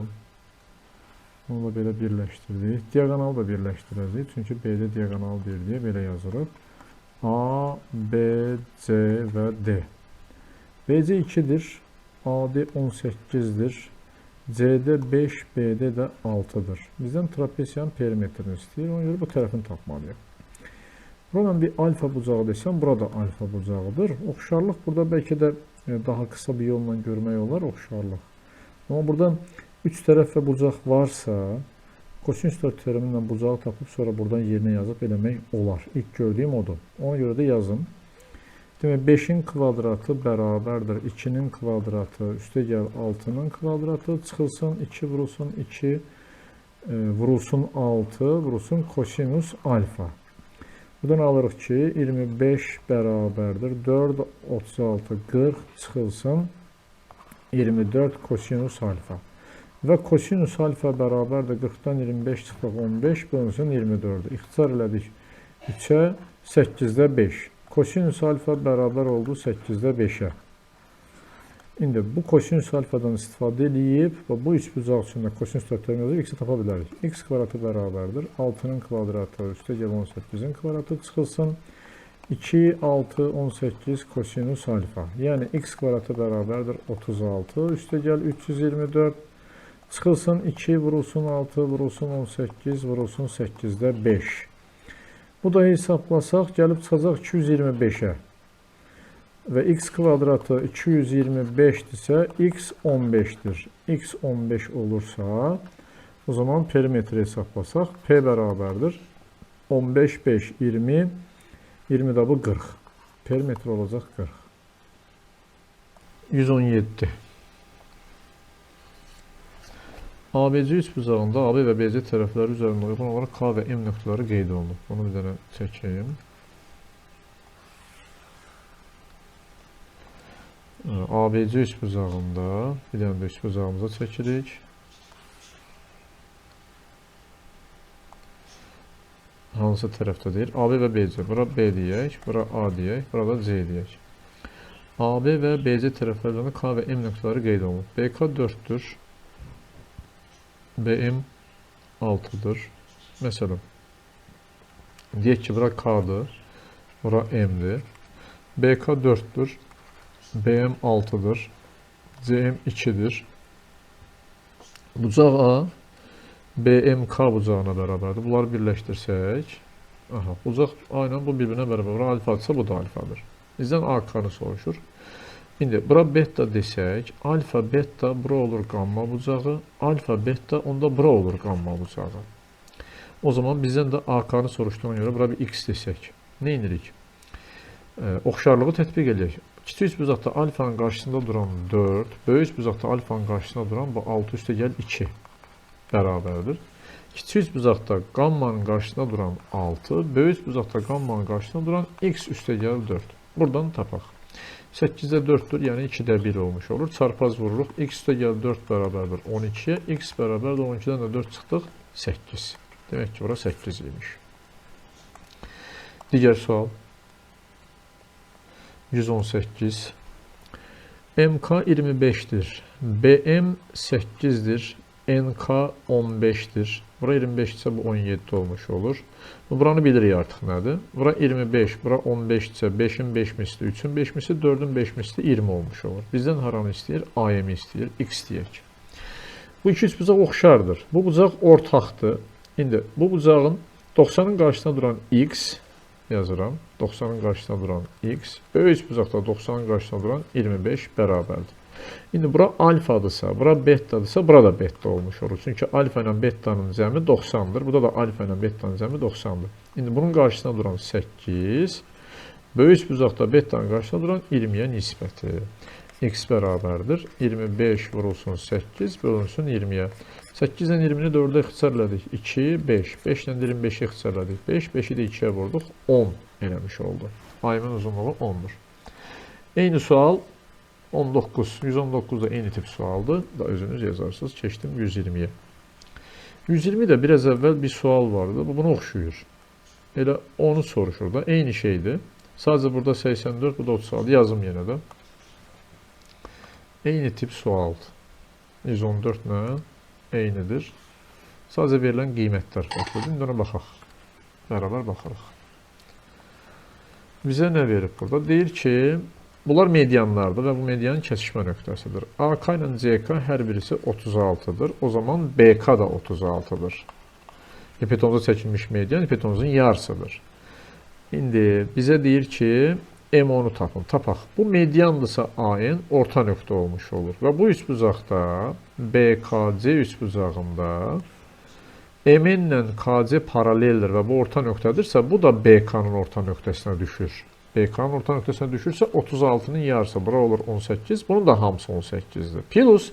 Onu da belə birləşdirdik. Diagonal da birləşdirəcəyik. Çünki BD diagonaldır deyə belə yazırıq. A, B, C və D. BC 2'dir. AD 18'dir. CD 5, BD də 6'dır. Bizdən trapesiyanın perimetrini istəyir. Ona görə bu tərəfini tapmalıyıq. Buradan bir alfa bucağı desəm, burada alfa bucağıdır. Oxşarlıq burada bəlkə də daha qısa bir yolla görmək olar oxşarlıq. Amma burada 3 tərəf və bucaq varsa, kosinüs teoremi ilə bucağı tapıb sonra buradan yerinə yazıb eləmək olar. İlk gördüyüm odur. Ona görə də yazım. Demək 5'in kvadratı bərabərdir 2'nin kvadratı üstə gəl 6'nın kvadratı çıxılsın 2 vurulsun 2 vurulsun 6 vurulsun kosinüs alfa. Buradan alırıq ki 25 bərabərdir 4 36 40 çıxılsın 24 kosinüs alfa. Və kosinüs alfa bərabərdir 40'dan 25 çıxdıq 15 bölünsün 24'ü. İxtisar elədik 3'ə 8'də 5. Kosinüs alfa bərabər oldu 8'də 5'ə. İndi bu kosinüs alfadan istifadə edib bu üçbucaq üçün kosinüs teoremi yazıb x-i tapa bilərik. X kvadratı bərabərdir 6'nın kvadratı üstə gəl 18'in kvadratı çıxılsın 2 6 18 kosinüs alfa. Yəni x kvadratı bərabərdir 36 üstə gəl 324 çıxılsın 2 vurulsun 6 vurulsun 18 vurulsun 8'də 5. Bu da hesablasaq, gəlib çıxacaq 225'ə. Və x kvadratı 225'dirsə, x 15'dir. X 15 olursa, o zaman perimetri hesablasaq, P bərabərdir. 15, 5, 20, 20 da bu 40. Perimetri olacaq 40. 117. ABC üçbucağında AB və BC tərəfləri üzərində uyğun olaraq K və M nöqtələri qeyd olunub. Bunu bir dənə çəkeyim. ABC üçbucağında bir dənə də üçbucağımıza çəkirik. Hansı tərəfdə deyir? AB və BC. Bura B deyək, bura A deyək, burada C deyək. AB və BC tərəflərdən K və M nöqtələri qeyd olunur. BK 4-dür. BM 6-dır. Məsələn, deyək ki, bura K-dır, bura M-dir. BK 4-dür. BM 6-dır. CM 2-dir. Bucaq A BMK bucağına bərabərdir. Bunları birləşdirsək, bucaq A ilə bu bir-birinə bərabər. Bura alfadırsa, bu da alfadır. Bizdən AK-nı soruşur. İndi bura beta desək, alfa, beta bura olur qamma bucağı, alfa, beta onda bura olur qamma bucağı. O zaman bizdən də AK-nı soruşduğuna görə bura bir X desək. Nə edirik? Oxşarlığı tətbiq edək. Kiçik bucaqda alfanın qarşısında duran 4, böyük bucaqda alfanın qarşısında duran bu 6 üstə gəl 2 bərabərdir. Kiçik bucaqda qammanın qarşısında duran 6, böyük bucaqda qammanın qarşısında duran X üstə gəl 4. Buradan tapaq. 8-də 4-dür, yəni 2-də 1 olmuş olur. Çarpaz vururuq. X üstə gəl 4 bərabərdir 12-yə. X bərabərdir 12-dən də 4 çıxdıq 8. Demək ki, bura 8 imiş. Digər sual. 118. MK 25-dir. BM 8-dir. NK 15-dir. Bura 25 isə bu 17 olmuş olur. Buranı bilirik artıq nədir? Bura 25, bura 15 isə 5-in 5 misli, 3-ün 5 misli, 4-ün 5 misli 20 olmuş olur. Bizdən haranı istəyir? AM-i istəyir. X deyək. Bu iki bucaq oxşardır. Bu bucaq ortaqdır. İndi bu bucağın 90-ın qarşısında duran X yazıram. 90-ın qarşısında duran X. Böyük bucaqda 90-ın qarşısında duran 25 bərabərdir. İndi bura alfadırsa, bura betadırsa, bura da beta olmuş olur. Çünki alfa ilə betanın cəmi 90-dır. Burada da alfa ilə betanın cəmi 90-dır. İndi bunun qarşısında duran 8, böyük bucaqda betanın qarşısında duran 20-yə nisbəti. X bərabərdir. 25 vurulsun 8, bölünsün 20-yə. 8 ilə 20-ni 4-ə ixtisarladık. 2, 5. 5 ilə 25-i ixtisarladık. 5, 5-i də 2-yə vurduq. 10 eləmiş oldu. Ayımın uzunluğu 10-dur. Eyni sual 19. 119 da eyni tip sualdır. Da özünüz yazarsınız. Keçdim 120-yə. 120 də biraz əvvəl bir sual vardı. Bu buna oxşuyur. Elə onu soruşur da. Eyni şeydir. Sadəcə burada 84, bu da 36. Yazım yenə də. Eyni tip sualdır. 114 ilə eynidir. Sadəcə verilən qiymətlər farklıdır. İndi ona baxaq. Bərabər baxırıq. Bizə nə verib burada? Deyir ki, bunlar medianlardır və bu medianın kəsişmə nöqtəsidir. AK ilə CK hər birisi 36-dır. O zaman BK da 36-dır. Hipotenuza çəkilmiş median hipotenuzun yarısıdır. İndi bizə deyir ki, M10-u tapın. Tapaq. Bu mediandırsa AN orta nöqtə olmuş olur. Və bu üç bucaqda BKC üç bucağında MN ilə KC paraleldir və bu orta nöqtədirsə, bu da BK-nın orta nöqtəsinə düşür. BK-nın orta nöqtəsinə düşürsə 36-nın yarısı, bura olur 18, bunun da hamısı 18-dir. Plus,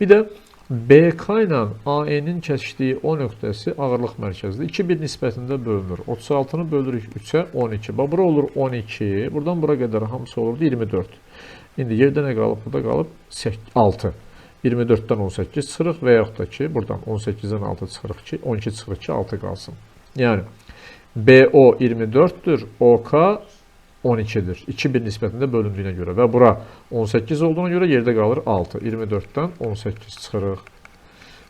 bir də BK ilə AN-in kəsişdiyi o nöqtəsi ağırlıq mərkəzidir. 2-1 nisbətində bölünür. 36-nı bölürük 3-ə 12. Bura olur 12, buradan bura qədər hamısı olurdu 24. İndi yerdə nə qalıb? Burada qalıb 6. 24-dən 18 çıxırıq və yaxud da ki, buradan 18-dən 6 çıxırıq ki, 12 çıxırıq ki, 6 qalsın. Yəni, BO 24-dür, OK 12-dir. 2-1 nisbətində bölündüyünə görə və bura 18 olduğuna görə yerdə qalır 6. 24-dən 18 çıxırıq.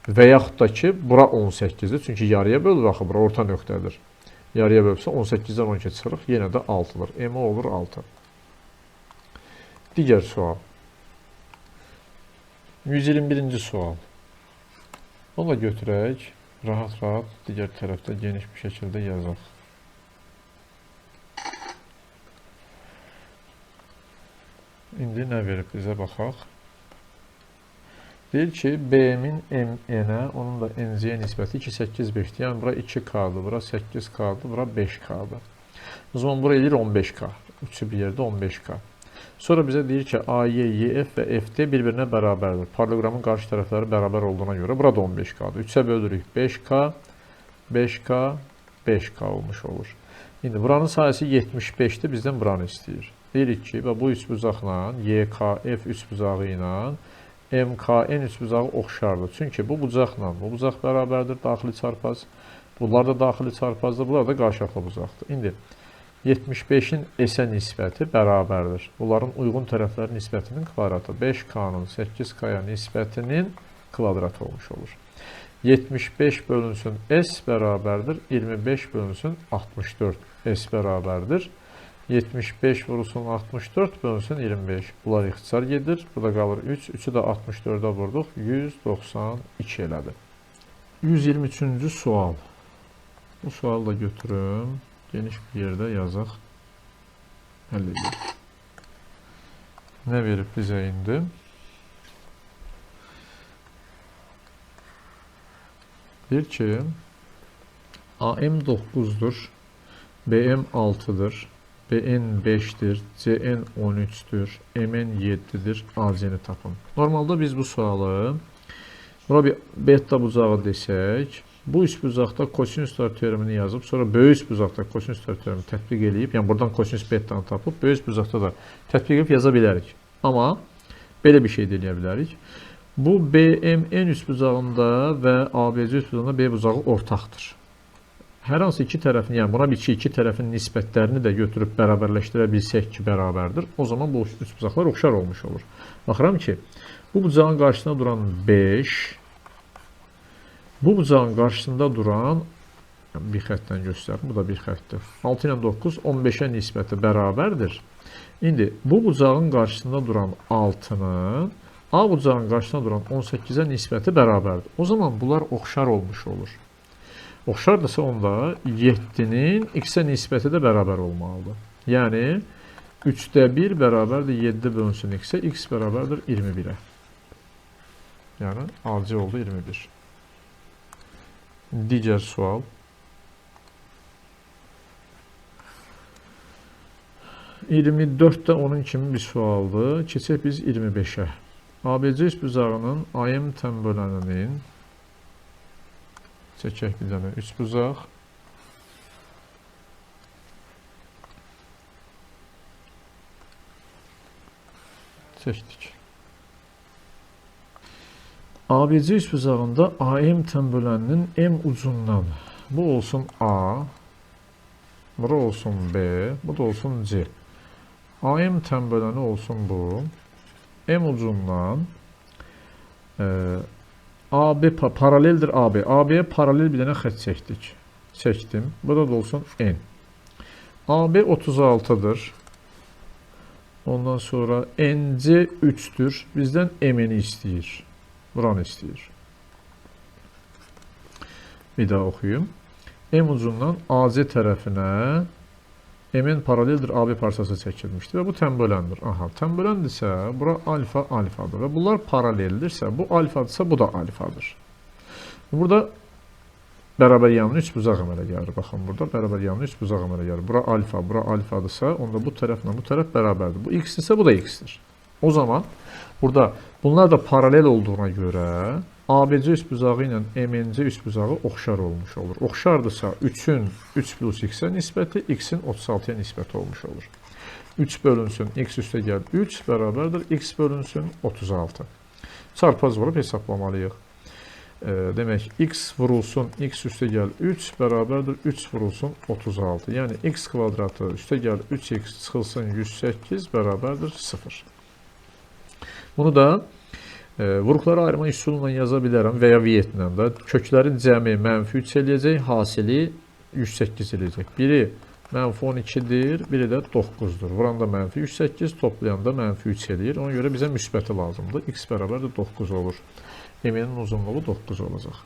Və yaxud da ki, bura 18-dir. Çünki yarıya bölür, axı, bura orta nöqtədir. Yarıya bölürsə 18-dən 12 çıxırıq, yenə də 6-dır. M olur 6. Digər sual. 121-ci sual. Onu da götürək, rahat-rahat digər tərəfdə geniş bir şəkildə yazaq. İndi nə verib bizə baxaq. Deyir ki, BM-in MN-ə, onun da NC-yə nisbəti 2, 8, 5-dir. Yəni, bura 2K-dır, bura 8K-dır, bura 5K-dır. O zaman bura edir 15K. Üçü bir yerdə 15K. Sonra bizə deyir ki, AY, YF və FD bir-birinə bərabərdir. Paralelogramın qarşı tərəfləri bərabər olduğuna görə burada 15K-dır. 3-ə bölürük 5K, 5K, 5K olmuş olur. İndi buranın sayısı 75-dir, bizdən buranı istəyir. Deyirik ki, bu üçbucaqla YKF üçbucağı ilə MKN üçbucağı oxşardır. Çünki bu bucaqla bu bucaq bərabərdir, daxili çarpaz. Bunlar da daxili çarpazdır, bunlar da qarşılıqlı bucaqdır. İndi 75-in S-ə nisbəti bərabərdir. Bunların uyğun tərəfləri nisbətinin kvadratı. 5K-nın 8K-ya nisbətinin kvadratı olmuş olur. 75 bölünsün S bərabərdir. 25 bölünsün 64. S bərabərdir. 75 vurulsun 64 bölünsün 25. Bunlar ixtisar gedir. Burada qalır 3. 3-ü də 64-ə vurduq. 192 elədi. 123-cü sual. Bu sualı da götürüm. Geniş bir yerdə yazaq. Həll edək. Nə verib bizə indi? Deyir ki, AM 9-dur, BM 6-dır, BN 5-dir, CN 13-dür, MN 7-dir, AC-ni tapın. Normalda biz bu sualı, bura bir beta bucağı desək, bu üst bucaqda kosinüslər teoremini yazıb, sonra böyük üst bucaqda kosinüslər teoremini tətbiq edib, yəni buradan kosinüs betanı tapıb, böyük üst bucaqda da tətbiq edib yaza bilərik. Amma belə bir şey də eləyə bilərik. Bu BMN üst bucağında və ABC üst bucağında B bucağı ortaqdır. Hər hansı iki tərəfin, yəni buna bir iki tərəfin nisbətlərini də götürüb bərabərləşdirə bilsək ki, bərabərdir. O zaman bu üst bucaqlar oxşar olmuş olur. Baxıram ki, bu bucağın qarşısında duran 5, bu bucağın qarşısında duran, bir xəttdən göstərim, bu da bir xəttdir. 6 ilə 9, 15-ə nisbəti bərabərdir. İndi bu bucağın qarşısında duran 6-nın, A bucağın qarşısında duran 18-ə nisbəti bərabərdir. O zaman bunlar oxşar olmuş olur. Oxşardırsa onda 7-nin x-ə nisbəti də bərabər olmalıdır. Yəni, 3-də 1 bərabərdir 7 bölünsün x-ə, x bərabərdir 21-ə. Yəni, AC oldu 21. Digər sual. -24 də onun kimi bir sualdır. Keçək biz 25-ə. ABC üst bucağının AM tənböləninin çəkək bir dənə üst bucaq. Çəkdik. ABC üst bucağında AM tənböləninin M ucundan, bu olsun A, bura olsun B, bu da olsun C. AM tənböləni olsun bu. M ucundan AB paraleldir AB. AB-yə paralel bir dənə xətt çəkdik. Çəkdim. Bu da olsun N. AB 36-dır. Ondan sonra NC 3-dür. Bizdən M-ni istəyir. Buranı istəyir. Bir daha oxuyum. M ucundan AC tərəfinə M-in paraleldir AB parçası çəkilmişdir və bu tənböləndir. Aha, tənböləndirsə, bura alfa alfadır və bunlar paraleldirsə, bu alfadırsa, bu da alfadır. Burada bərabər yanlı üç bucaq əmələ gəlir. Baxın, burada bərabər yanlı üç bucaq əmələ gəlir. Bura alfadırsa, onda bu tərəflə bu tərəf bərabərdir. Bu x-dirsə, bu da x-dir. O zaman burada bunlar da paralel olduğuna görə ABC üst bucağı ilə MNC üst bucağı oxşar olmuş olur. Oxşardırsa 3-ün 3 plus x-ə nisbəti, x-in 36-ya nisbəti olmuş olur. 3 bölünsün x üstə gəl 3 bərabərdir, x bölünsün 36. Çarpaz vurub hesablamalıyıq. Demək, x vurulsun x üstə gəl 3 bərabərdir, 3 vurulsun 36. Yəni, x kvadratı üstə gəl 3x çıxılsın 108 bərabərdir 0. Bunu da vuruqları ayırma üsulundan yaza bilərəm və ya viyetlə də. Köklərin cəmi mənfi 3 eləyəcək, hasili 108 eləyəcək. Biri mənfi 12-dir, biri də 9-dur. Vuranda mənfi 108, toplayanda mənfi 3 eləyir. Ona görə bizə müsbəti lazımdır. X bərabərdir 9 olur. M-nin uzunluğu 9 olacaq.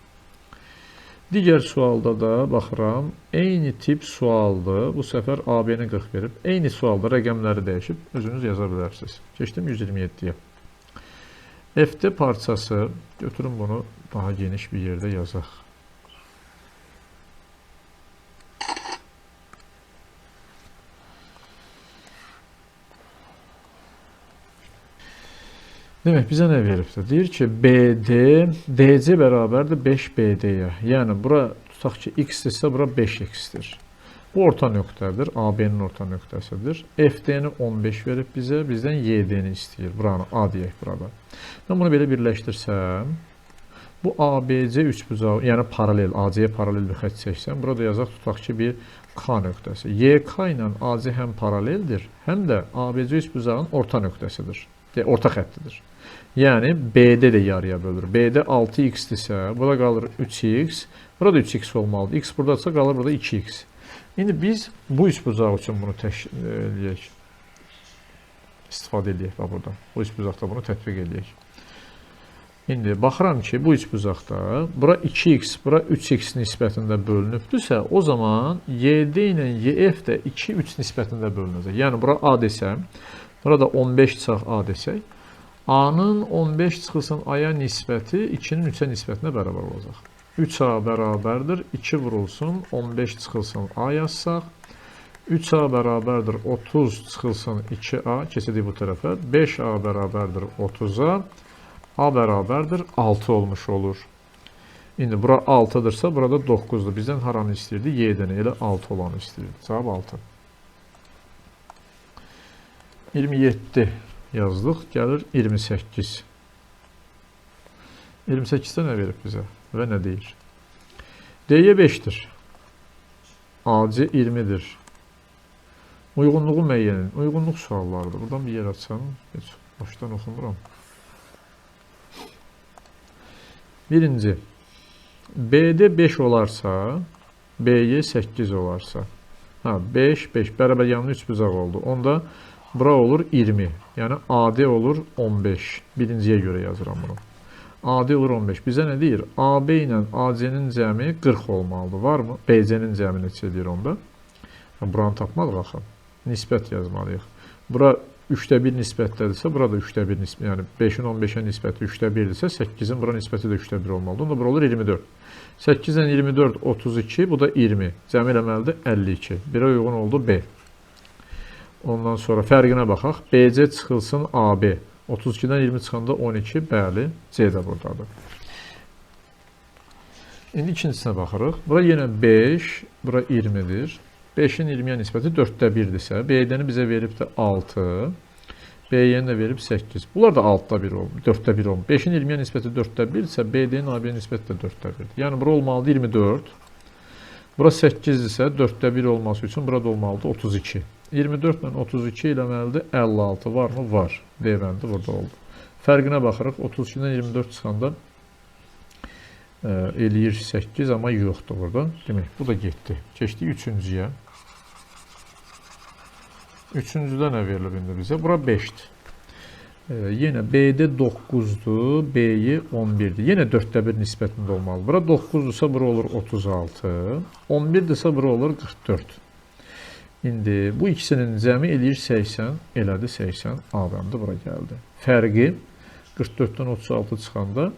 Digər sualda da baxıram. Eyni tip sualdır. Bu səfər AB-ni 40 verib. Eyni sualda rəqəmləri dəyişib. Özünüz yaza bilərsiniz. Keçdim 127-yə. FT parçası, götürün bunu daha geniş bir yerdə yazaq. Demək, bizə nə veribdir? Deyir ki, BD, DC bərabərdir 5BD-yə. Yəni, bura tutaq ki, x-dirsə, bura 5x-dir. Bu orta nöqtədir, AB-nin orta nöqtəsidir. FD-ni 15 verib bizə, bizdən YD-ni istəyir. Buranı A deyək burada. Mən bunu belə birləşdirsəm, Bu ABC üçbucağı, yəni paralel, AC-yə paralel bir xətt çəksən, burada yazaq tutaq ki, bir K nöqtəsi. YK ilə AC həm paraleldir, həm də ABC üçbucağının orta nöqtəsidir. Orta xəttidir. Yəni BD də yarıya bölür. BD 6x-dirsə, burada qalır 3x, burada 3x olmalıdır. X buradadırsa qalır burada 2x. İndi biz bu üçbucağı üçün bunu eləyək. İstifadə edək buradan. Bu üçbucaqda bunu tətbiq edək. İndi baxıram ki, bu üçbucaqda bura 2x, bura 3x nisbətində bölünübdürsə, o zaman YD ilə YF də 2-3 nisbətində bölünəcək. Yəni bura A desəm, burada 15 çıxaq A desək, A-nın 15 çıxılsın A-ya nisbəti 2-nin 3-ə nisbətinə bərabər olacaq. 3A bərabərdir, 2 vurulsun, 15 çıxılsın A yazsaq, 3A bərabərdir, 30 çıxılsın 2A, keçidik bu tərəfə, 5A bərabərdir 30-a, A bərabərdir 6 olmuş olur. İndi bura 6-dırsa, burada 9-dur. Bizdən haranı istəyirdi? Y-dən elə 6 olanı istəyirdi. Cavab 6. 27 yazdıq. Gəlir 28. 28-də nə verib bizə? Və nə deyir? D-yə 5-dir. AC 20-dir. Uyğunluğu müəyyənin. Uyğunluq suallarıdır. Buradan bir yer açsam, heç başdan oxumuram. Birinci, B'de 5 olarsa, B'ye 8 olarsa. 5, 5, bərabər yanlı üçbucaq oldu. Onda bura olur 20. Yəni AD olur 15. Birinciyə görə yazıram bunu. AD olur 15. Bizə nə deyir? AB ilə AC'nin cəmi 40 olmalıdır. Varmı? BC'nin cəmi neçə deyir onda? Buranı tapmadıq axı. Nisbət yazmalıyıq. Bura 3'də 1 nisbətdədirsə, burada 3'də 1 nisbət, yəni 5-in 15-ə nisbəti 3'də 1-dirsə, 8-in bura nisbəti də 3'də 1 olmalıdır. Onda bura olur 24. 8 ilə 24, 32, bu da 20. Cəmi eləməlidir 52. Birə uyğun oldu B. Ondan sonra fərqinə baxaq. BC çıxılsın AB. 32-dən 20 çıxanda 12, bəli, C də buradadır. İndi ikincisinə baxırıq. Bura yenə 5, bura 20-dir. 5-in 20-yə nisbəti 4'də 1-dirsə, BD-ni bizə verib də 6, BY-ni də verib 8. Bunlar da 6'da 1 olmuş, 4'də 1 olmuş. 5-in 20-yə nisbəti 4'də 1-dirsə, BD-nin AB-yə nisbəti də 4'də 1-dir. Yəni, bura olmalıdır 24. Bura 8-dirsə, 4'də 1 olması üçün burada olmalıdır 32. 24 ilə 32 eləməlidir 56. Var mı? Var. D bəndi burada oldu. Fərqinə baxırıq. 32-dən 24 çıxanda eləyir 8, amma yoxdur burada. Demək, bu da getdi. Keçdik üçüncüyə. Üçüncüdə nə verilib indi bizə? Bura 5-dir. Yenə B-də 9-dur, B-yi 11-dir. Yenə 4'də 1 nisbətində olmalı. Bura 9-dursa, bura olur 36. 11-dirsə, bura olur 44. İndi bu ikisinin cəmi eləyir 80, elədi 80. A bəndi bura gəldi. Fərqi 44-dən 36 çıxanda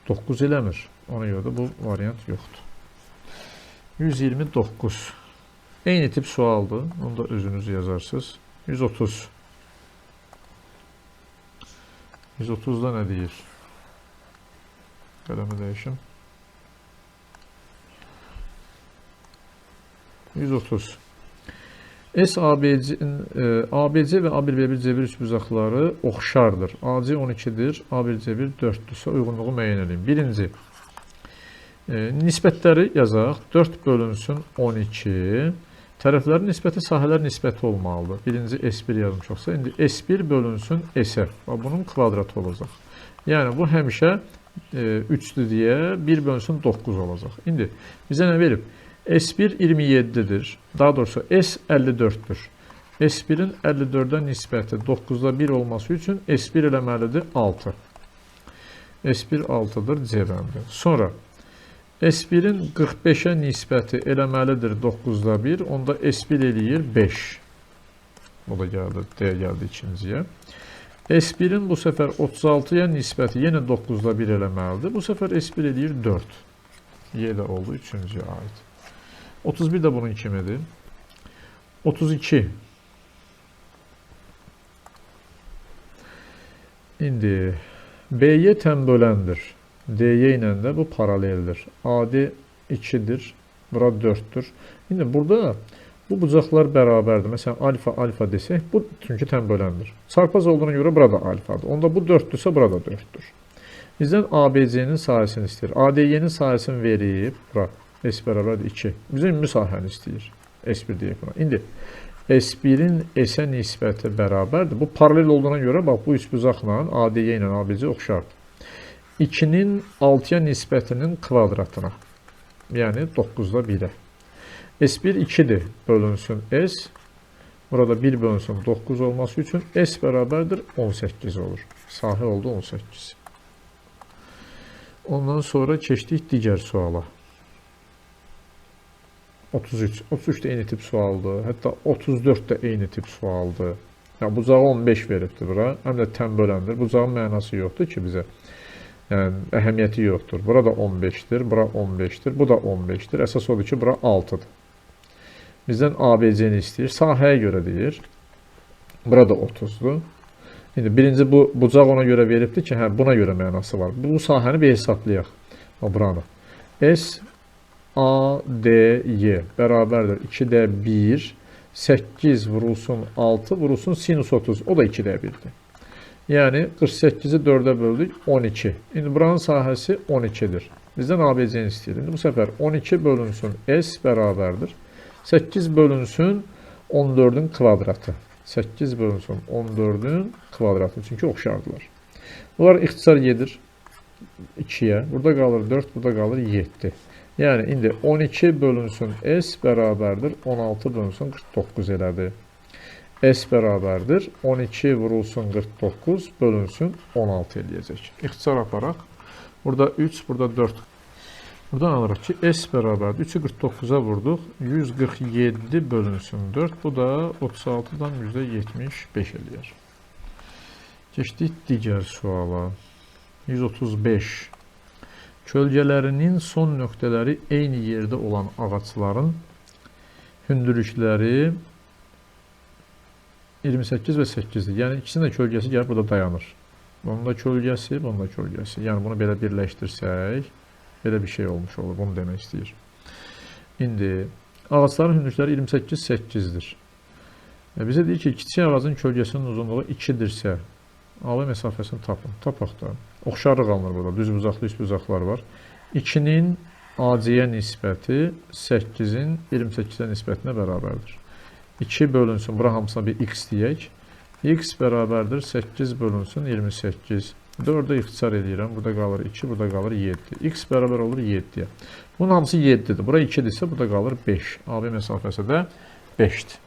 9 eləmir. Ona görə də bu variant yoxdur. 129. Eyni tip sualdır. Onu da özünüz yazarsınız. 130. 130'da nə deyir? Qələmi dəyişim. 130. ABC və A1B1C1 üçbucaqları oxşardır. AC 12-dir, A1C1 4-dürsə uyğunluğu müəyyən edin. Birinci, nisbətləri yazaq. 4 bölünsün 12. Tərəflərin nisbəti sahələr nisbəti olmalıdır. Birinci S1 yazmışıqsa, indi S1 bölünsün SF. Bunun kvadratı olacaq. Yəni, bu həmişə 3'dür deyə 1 bölünsün 9 olacaq. İndi bizə nə verib? S1 27'dir. Daha doğrusu S 54'dür. S1'in 54'ə nisbəti 9'da 1 olması üçün S1 eləməlidir 6. S1 6'dır, C bəndi. Sonra S1'in 45'ə nisbəti eləməlidir 9'da 1. Onda S1 eləyir 5. Bu da gəldi, D gəldi ikinciyə. S1'in bu səfər 36'ya nisbəti yenə 9'da 1 eləməlidir. Bu səfər S1 eləyir 4. Y də oldu üçüncüyə aid. 31 də bunun kimidir. 32. İndi B-yə tənböləndir. D-yə ilə də bu paraleldir. AD 2'dir. Bura 4'dür. İndi burada bu bucaqlar bərabərdir. Məsələn, alfa, alfa desək, bu çünki tənböləndir. Çarpaz olduğuna görə burada alfadır. Onda bu 4'dürsə, burada 4'dür. Bizdən ABC-nin sahəsini istəyir. ADY-nin sahəsini verib, bura S bərabərdir 2. Bizə ümumi sahəni istəyir. S1 deyək buna. İndi S1-in S-ə nisbəti bərabərdir. Bu paralel olduğuna görə, bax, bu üçbucaqla ADY ilə ABC oxşardır. 2-nin 6-ya nisbətinin kvadratına. Yəni 9-da 1-ə. S1 2-dir, bölünsün S. Burada 1 bölünsün 9 olması üçün S bərabərdir 18 olur. Sahə oldu 18. Ondan sonra keçdik digər suala. 33. 33 də eyni tip sualdır. Hətta 34 də eyni tip sualdır. Yəni, bucağı 15 veribdir bura. Həm də tənböləndir. Bucağın mənası yoxdur ki bizə. Yəni, əhəmiyyəti yoxdur. Bura da 15-dir, bura 15-dir, bu da 15-dir. Əsas odur ki, bura 6-dır. Bizdən ABC-ni istəyir. Sahəyə görə deyir. Bura da 30-dur. İndi birinci bu bucaq ona görə veribdir ki, hə, buna görə mənası var. Bu sahəni bir hesablayaq. Buranı. S, A, D, Y bərabərdir. 2D 1, 8 vurulsun 6, vurulsun sinus 30. O da 2D 1-dir. Yəni 48-i 4-ə böldük 12. İndi buranın sahəsi 12-dir. Bizdən ABC-ni istəyir. İndi bu səfər 12 bölünsün S bərabərdir. 8 bölünsün 14-ün kvadratı. 8 bölünsün 14-ün kvadratı. Çünki oxşardılar. Bunlar ixtisar gedir 2-yə. Burada qalır 4, burada qalır 7. Yəni indi 12 bölünsün S bərabərdir. 16 bölünsün 49 elədir. S bərabərdir. 12 vurulsun 49 bölünsün 16 eləyəcək. İxtisar aparaq. Burada 3, burada 4. Buradan alırıq ki, S bərabərdir. 3-ü 49-a vurduq. 147 bölünsün 4. Bu da 36-dan %75 eləyər. Keçdik digər suala. 135. Kölgələrinin son nöqtələri eyni yerdə olan ağacların hündürlükləri 28 və 8-dir. Yəni, ikisinin də kölgəsi gəlib burada dayanır. Bunun da kölgəsi, bunun da kölgəsi. Yəni, bunu belə birləşdirsək, belə bir şey olmuş olur. Bunu demək istəyir. İndi, ağacların hündürlükləri 28-8-dir. Bizə deyir ki, kiçik ağacın kölgəsinin uzunluğu 2-dirsə, AB məsafəsini tapın. Tapaq da. Oxşarlıq alınır burada. Düz bucaqlı, üst bucaqlar var. 2-nin AC-yə nisbəti 8-in 28-ə nisbətinə bərabərdir. 2 bölünsün, bura hamısına bir x deyək. X bərabərdir 8 bölünsün 28. 4-ə ixtisar edirəm. Burada qalır 2, burada qalır 7. X bərabər olur 7-yə. Bunun hamısı 7-dir. Bura 2-dirsə, burada qalır 5. AB məsafəsi də 5-dir.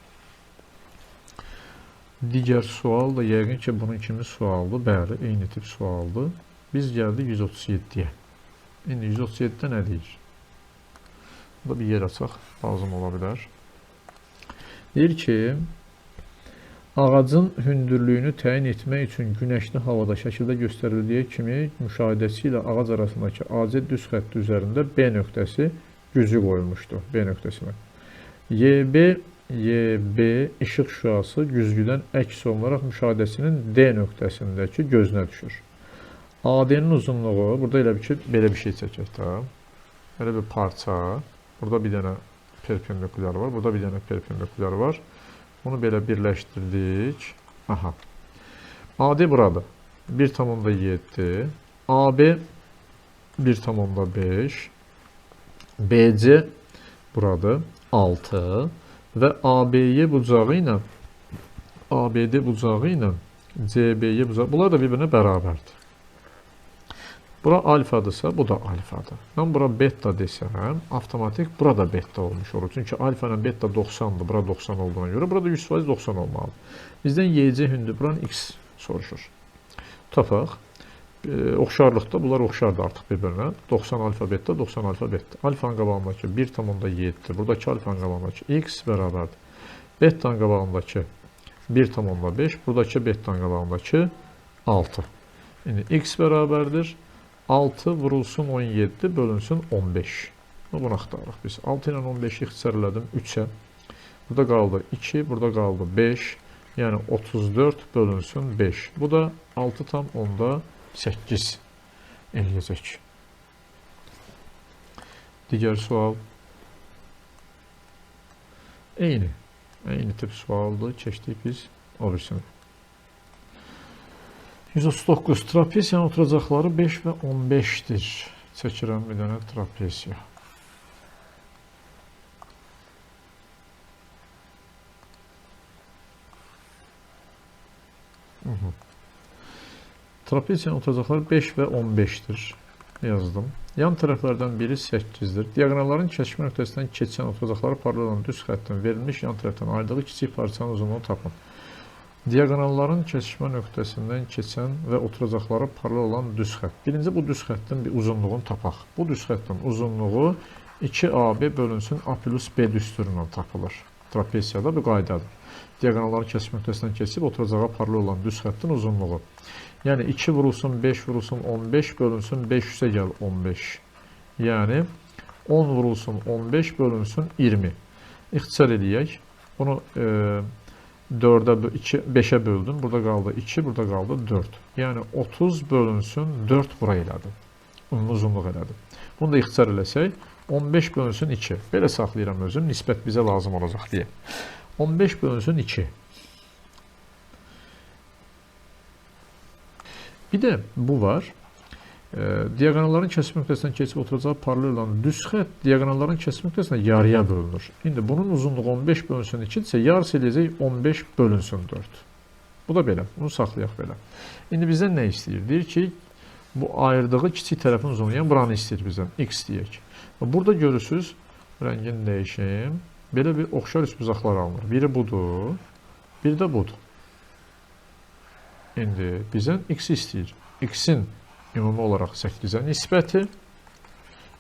Digər sual da yəqin ki, bunun kimi sualdır. Bəli, eyni tip sualdır. Biz gəldik 137-yə. İndi 137-də nə deyir? Burada bir yer açaq, lazım ola bilər. Deyir ki, ağacın hündürlüyünü təyin etmək üçün günəşli havada şəkildə göstərildiyi kimi müşahidəsi ilə ağac arasındakı AC düz xətti üzərində B nöqtəsi güzü qoyulmuşdur. B nöqtəsinə. YB işıq şüası güzgüdən əks olunaraq müşahidəsinin D nöqtəsindəki gözünə düşür. AD-nin uzunluğu, burada elə bir ki, belə bir şey çəkək də. Belə bir parça. Burada bir dənə perpendikulyar var. Burada bir dənə perpendikulyar var. Bunu belə birləşdirdik. Aha. AD buradır. 1,7. AB 1,5. BC buradır. 6. Və ABY bucağı ilə ABD bucağı ilə CBY bucağı. Bunlar da bir-birinə bərabərdir. Bura alfadırsa, bu da alfadır. Mən bura beta desəm, avtomatik burada beta olmuş olur. Çünki alfa ilə beta 90-dır. Bura 90 olduğuna görə, burada 100% 90 olmalıdır. Bizdən YC hündür, buranın X soruşur. Tapaq. Oxşarlıqda bunlar oxşardır artıq bir-birinə. 90 alfa beta, 90 alfa beta. Alfanın qabağındakı 1,7-dir. Buradakı alfanın qabağındakı X bərabərdir. Betanın qabağındakı 1,5, buradakı betanın qabağındakı 6. Yəni, X bərabərdir. 6 vurulsun 17 bölünsün 15. Bunu axtarırıq biz. 6 ilə 15-i ixtisar elədim 3-ə. Burada qaldı 2, burada qaldı 5. Yəni 34 bölünsün 5. Bu da 6,8 eləyəcək. Digər sual. Eyni tip sualdır. Keçdik biz o birisini. 139. Trapesiyanın oturacaqları 5 və 15-dir. Çəkirəm bir dənə trapesiya. Trapesiyanın oturacaqları 5 və 15-dir. Yazdım. Yan tərəflərdən biri 8-dir. Diaqonalların kəsmə nöqtəsindən keçən oturacaqları paralel olan düz xəttin verilmiş yan tərəfdən ayrıldığı kiçik parçanın uzunluğunu tapın. Diaqonalların kəsmə nöqtəsindən keçən və oturacaqları paralel olan düz xətt. Birinci bu düz xəttin bir uzunluğunu tapaq. Bu düz xəttin uzunluğu 2AB bölünsün A plus B düsturundan tapılır. Trapesiyada bu qaydadır. Diaqonalların kəsmə nöqtəsindən keçib oturacağa paralel olan düz xəttin uzunluğu. Yəni 2 vurulsun 5 vurulsun 15 bölünsün 5 üstə gəl 15. Yəni 10 vurulsun 15 bölünsün 20. İxtisar eləyək. Bunu 5'e böldüm. Burada qaldı 2, burada qaldı 4. Yəni 30 bölünsün 4 bura elədim. Uzunluq elədim. Bunu da ixtisar eləsək 15 bölünsün 2. Belə saxlayıram özüm. Nisbət bizə lazım olacaq deyə. 15 bölünsün 2. Bir də bu var. Diaqonalların kəsim nöqtəsindən keçib oturacağı paralel olan düz xətt diaqonalların kəsim nöqtəsində yarıya bölünür. İndi bunun uzunluğu 15 bölünsün 2 isə yarısı eləyəcək 15 bölünsün 4. Bu da belə. Bunu saxlayaq belə. İndi bizdən nə istəyir? Deyir ki, bu ayırdığı kiçik tərəfin uzunluğu, yəni buranı istəyir bizdən. X deyək. Burada görürsünüz, rəngini dəyişim. Belə bir oxşar üçbucaqlar alınır. Biri budur, biri də budur. İndi bizdən X istəyir. X'in ümumi olaraq 8-ə nisbəti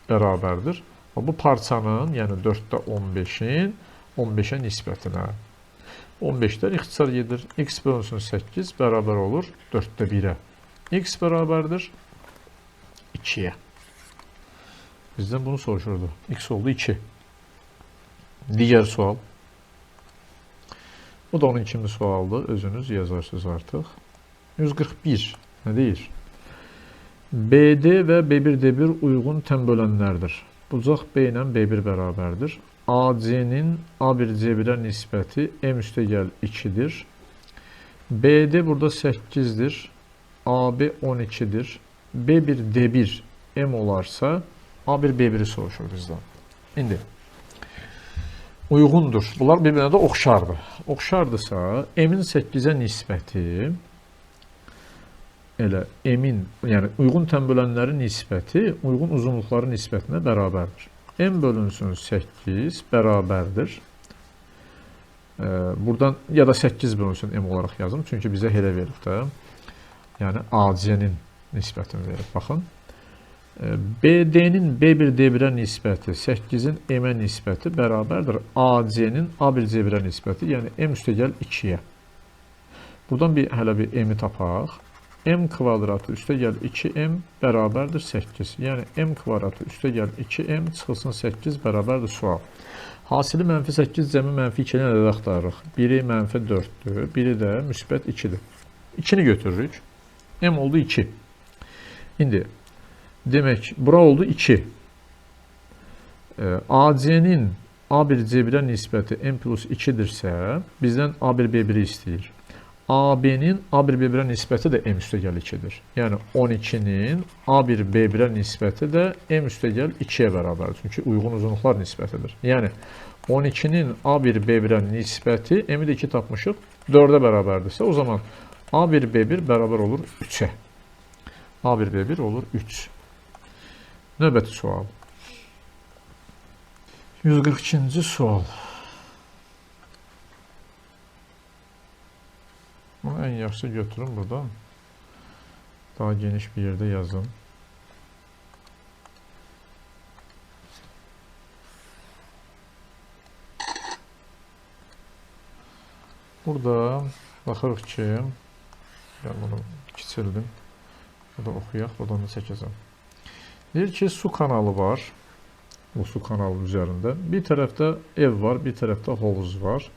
bərabərdir. Bu parçanın, yəni 4-də 15-in 15-ə nisbətinə. 15-dən ixtisar gedir. X bölünsün 8 bərabər olur 4-də 1-ə. X bərabərdir 2-yə. Bizdən bunu soruşurdu. X oldu 2. Digər sual. Bu da onun kimi sualdır. Özünüz yazarsınız artıq. 141 nə deyir? BD və B1 D1 uyğun tən bölənlərdir. Bucaq B ilə B1 bərabərdir. AC-nin A1 C1-ə nisbəti M üstə gəl 2-dir. BD burada 8-dir. AB 12-dir. B1 D1 M olarsa A1 B1-i soruşur bizdən. İndi uyğundur. Bunlar bir-birinə də oxşardır. Oxşardırsa M-in 8-ə nisbəti elə M-in, yəni uyğun tən bölənlərin nisbəti uyğun uzunluqların nisbətinə bərabərdir. M bölünsün 8 bərabərdir. Buradan ya da 8 bölünsün M olaraq yazım. Çünki bizə elə verib də. Yəni AC-nin nisbətini verib. Baxın. BD-nin B1 D1-ə nisbəti 8-in M-ə nisbəti bərabərdir. AC-nin A1 C1-ə nisbəti, yəni M üstə gəl 2-yə. Buradan hələ bir M-i tapaq. M kvadratı üstə gəl 2M bərabərdir 8. Yəni M kvadratı üstə gəl 2M çıxılsın 8 bərabərdir sual. Hasili mənfi 8 cəmi mənfi 2-nin ədəd axtarırıq. Biri mənfi 4-dür, biri də müsbət 2-dir. 2-ni götürürük. M oldu 2. İndi demək, bura oldu 2. AC-nin A1 C1-ə nisbəti M plus 2-dirsə, bizdən A1 B1-i istəyir. AB-nin A1 B1-ə nisbəti də M üstə gəl 2-dir. Yəni 12-nin A1 B1-ə nisbəti də M üstə gəl 2-yə bərabərdir. Çünki uyğun uzunluqlar nisbətidir. Yəni 12-nin A1 B1-ə nisbəti M-i də 2 tapmışıq. 4-ə bərabərdirsə, o zaman A1 B1 bərabər olur 3-ə. A1 B1 olur 3. Növbəti sual. 142-ci sual. Bunu ən yaxşı götürün buradan. Daha geniş bir yerdə yazın. Burada baxırıq ki, mən bunu kiçildim. Burada oxuyaq, buradan da çəkəcəm. Deyir ki, su kanalı var. Bu su kanalı üzərində. Bir tərəfdə ev var, bir tərəfdə hovuz var.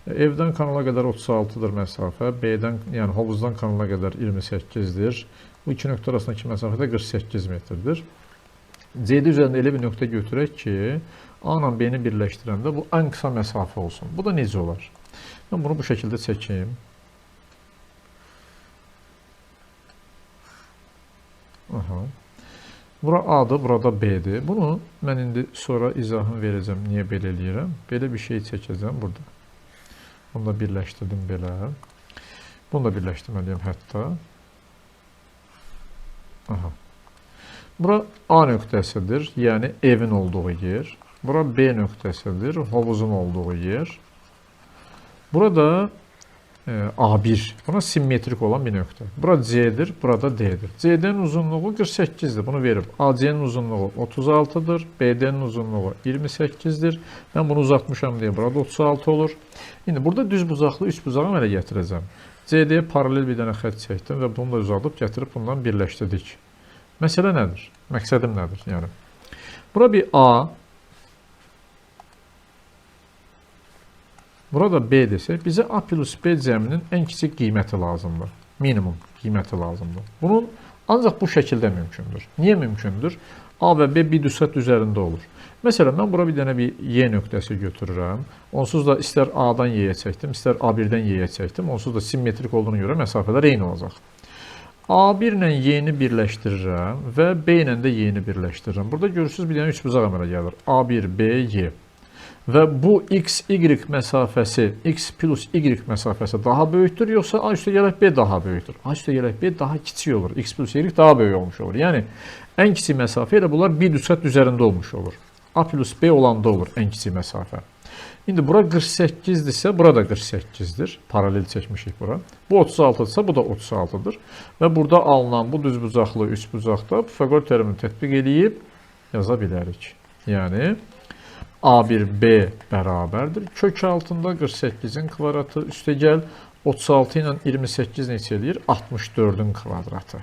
Evdən kanala qədər 36-dır məsafə. B-dən, yəni hovuzdan kanala qədər 28-dir. Bu iki nöqtə arasındakı məsafə də 48 metrdir. CD üzərində elə bir nöqtə götürək ki, A ilə B-ni birləşdirəndə bu ən qısa məsafə olsun. Bu da necə olar? Mən bunu bu şəkildə çəkeyim. Bura A-dır, burada B-dir. Bunu mən indi sonra izahını verəcəm, niyə belə eləyirəm. Belə bir şey çəkəcəm burada. Bunu da birləşdirdim belə. Bunu da birləşdirməliyəm hətta. Aha. Bura A nöqtəsidir, yəni evin olduğu yer. Bura B nöqtəsidir, hovuzun olduğu yer. Burada A1, buna simmetrik olan bir nöqtə. Bura C-dir, burada D-dir. CD-nin uzunluğu 48-dir, bunu verib. AC-nin uzunluğu 36-dır, BD-nin uzunluğu 28-dir. Mən bunu uzatmışam deyə burada 36 olur. İndi burada düz bucaqlı üç bucağı əmələ gətirəcəm. CD-yə paralel bir dənə xətt çəkdim və bunu da uzadıb gətirib bundan birləşdirdik. Məsələ nədir? Məqsədim nədir? Yəni, bura bir A, burada B desək, bizə A plus B cəminin ən kiçik qiyməti lazımdır. Minimum qiyməti lazımdır. Bunun ancaq bu şəkildə mümkündür. Niyə mümkündür? A və B bir düsət üzərində olur. Məsələn, mən bura bir dənə bir Y nöqtəsi götürürəm. Onsuz da istər A-dan Y-yə çəkdim, istər A1-dən Y-yə çəkdim. Onsuz da simmetrik olduğuna görə məsafələr eyni olacaq. A1 ilə Y-ni birləşdirirəm və B ilə də Y-ni birləşdirirəm. Burada görürsünüz bir dənə üçbucaq əmələ gəlir. A1, B, Y. Və bu x, y məsafəsi, x plus y məsafəsi daha böyükdür, yoxsa A üstə gələk B daha böyükdür? A üstə gələk B daha kiçik olur, x plus y daha böyük olmuş olur. Yəni, ən kiçik məsafə ilə bunlar bir düsət üzərində olmuş olur. A plus B olanda olur ən kiçik məsafə. İndi bura 48-dirsə, bura da 48-dir. Paralel çəkmişik bura. Bu 36-dırsa, bu da 36-dır. Və burada alınan bu düzbucaqlı üçbucaqda Pifaqor teoremini tətbiq edib yaza bilərik. Yəni, A1B bərabərdir. Kök altında 48-in kvadratı üstə gəl 36 ilə 28 neçə eləyir? 64-ün kvadratı.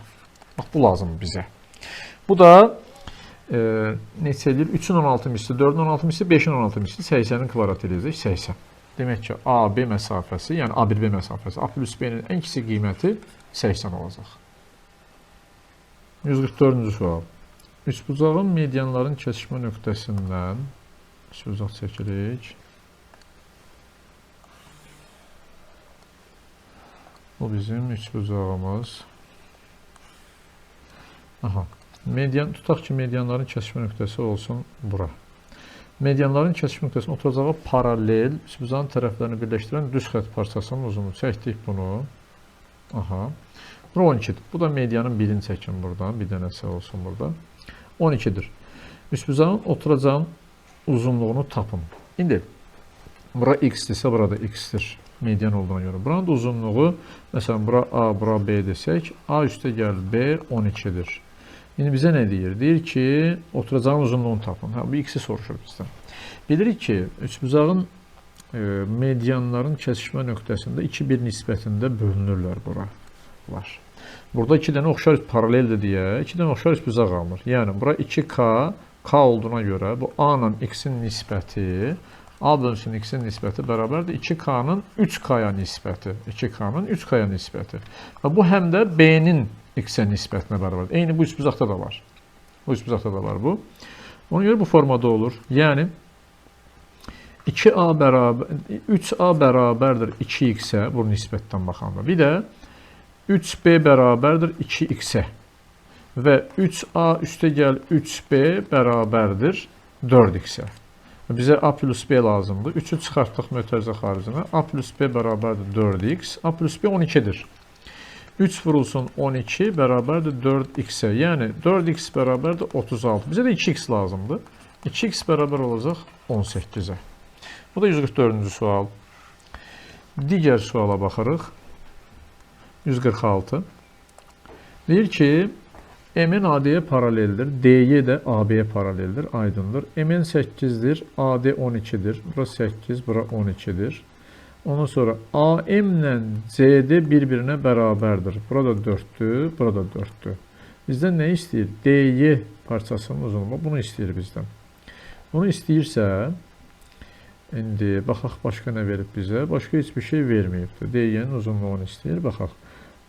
Bax, bu lazımdır bizə. Bu da neçə eləyir? 3-ün 16 misli, 4-ün 16 misli, 5-in 16 misli, 80-in kvadratı eləyəcək, 80. Demək ki, AB məsafəsi, yəni A1B məsafəsi, A plus B-nin ən kiçik qiyməti 80 olacaq. 144-cü sual. Üçbucağın medianların kesişmə nöqtəsindən üçbucaq çəkirik. Bu bizim üçbucağımız. Aha. Median, tutaq ki, medianların kesişmə nöqtəsi olsun bura. Medianların kesişmə nöqtəsinin oturacağı paralel üçbucağın tərəflərini birləşdirən düz xətt parçasının uzunluğu. Çəkdik bunu. Aha. Bura 12-dir. Bu da medianın birini çəkin buradan. Bir dənəsi olsun burada. 12-dir. Üçbucağın oturacağın uzunluğunu tapın. İndi bura x-dirsə, burada x-dir. Median olduğuna görə. Buranın da uzunluğu, məsələn, bura A, bura B desək, A üstə gəl B 12-dir. İndi bizə nə deyir? Deyir ki, oturacağın uzunluğunu tapın. Bu x-i soruşur bizdən. Bilirik ki, üçbucağın medianların kesişmə nöqtəsində 2-1 nisbətində bölünürlər bura. Burada 2 dənə oxşar paraleldir deyə 2 dənə oxşar üçbucaq alınır. Yəni, bura 2K, K olduğuna görə bu A ilə x-in nisbəti, A bölünsün x-in nisbəti bərabərdir 2K-nın 3K-ya nisbəti. 2K-nın 3K-ya nisbəti. Və bu həm də B-nin x-ə nisbətinə bərabərdir. Eyni bu üçbucaqda da var. Bu üçbucaqda da var bu. Ona görə bu formada olur. Yəni 3A bərabərdir 2x-ə, bu nisbətdən baxanda. Bir də 3B bərabərdir 2x-ə. Və 3A üstə gəl 3B bərabərdir 4x-ə. Bizə A plus B lazımdır. 3-ü çıxartdıq mötərizə xaricinə. A plus B bərabərdir 4x. A plus B 12-dir. 3 vurulsun 12 bərabərdir 4x-ə. Yəni 4x bərabərdir 36. Bizə də 2x lazımdır. 2x bərabər olacaq 18-ə. Bu da 144-cü sual. Digər suala baxırıq. 146. Deyir ki, MN AD-yə paraleldir, DY də AB-yə paraleldir, aydındır. MN 8-dir, AD 12-dir. Bura 8, bura 12-dir. Ondan sonra AM ilə CD bir-birinə bərabərdir. Burada 4-dür, burada 4-dür. Bizdən nə istəyir? DY parçasının uzunluğu bunu istəyir bizdən. Bunu istəyirsə, indi baxaq başqa nə verib bizə? Başqa heç bir şey verməyibdir. DY-nin uzunluğunu istəyir, baxaq.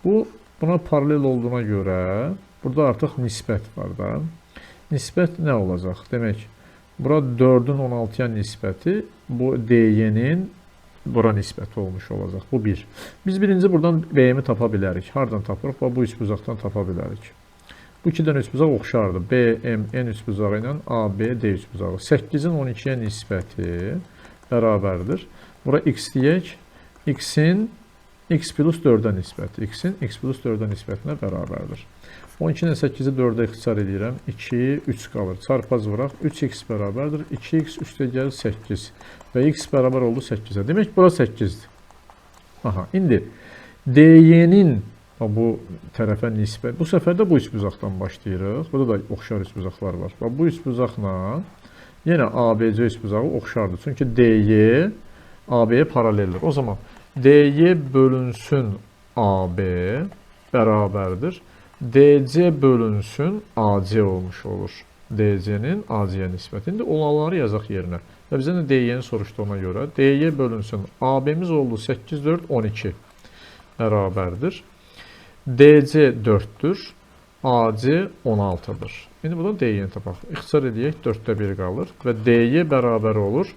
Buna paralel olduğuna görə burada artıq nisbət var da. Nisbət nə olacaq? Demək, bura 4-ün 16-ya nisbəti, bu DY-nin bura nisbəti olmuş olacaq. Bu 1. Biz birinci buradan B-mi tapa bilərik. Hardan tapırıq? Bu üçbucaqdan tapa bilərik. Bu 2 dənə üçbucaq oxşardır. BMN üçbucağı ilə ABD üçbucağı. 8-in 12-yə nisbəti bərabərdir. Bura x deyək. X-in x plus 4-ə nisbəti. X-in x plus 4-ə nisbətinə bərabərdir. 12-dən 8-i 4-ə ixtisar edirəm. 2, 3 qalır. Çarpaz vuraq. 3x bərabərdir. 2x üstə gəl 8. Və x bərabər oldu 8-ə. Demək, bura 8-dir. Aha, indi DY-nin bu tərəfə nisbət. Bu səfər də bu üçbucaqdan başlayırıq. Burada da oxşar üçbucaqlar var. Bu üçbucaqla yenə ABC üçbucağı oxşardır. Çünki DY AB-yə paraleldir. O zaman DY bölünsün AB bərabərdir. DC bölünsün AC olmuş olur. DC-nin AC-yə nisbəti. İndi olanları yazaq yerinə. Və bizə də DY-ni soruşduğuna görə DY bölünsün AB-miz oldu 8, 4, 12 bərabərdir. DC 4-dür, AC 16-dır. İndi buradan DY-ni tapaq. İxtisar edək, 4-də 1 qalır və DY bərabər olur.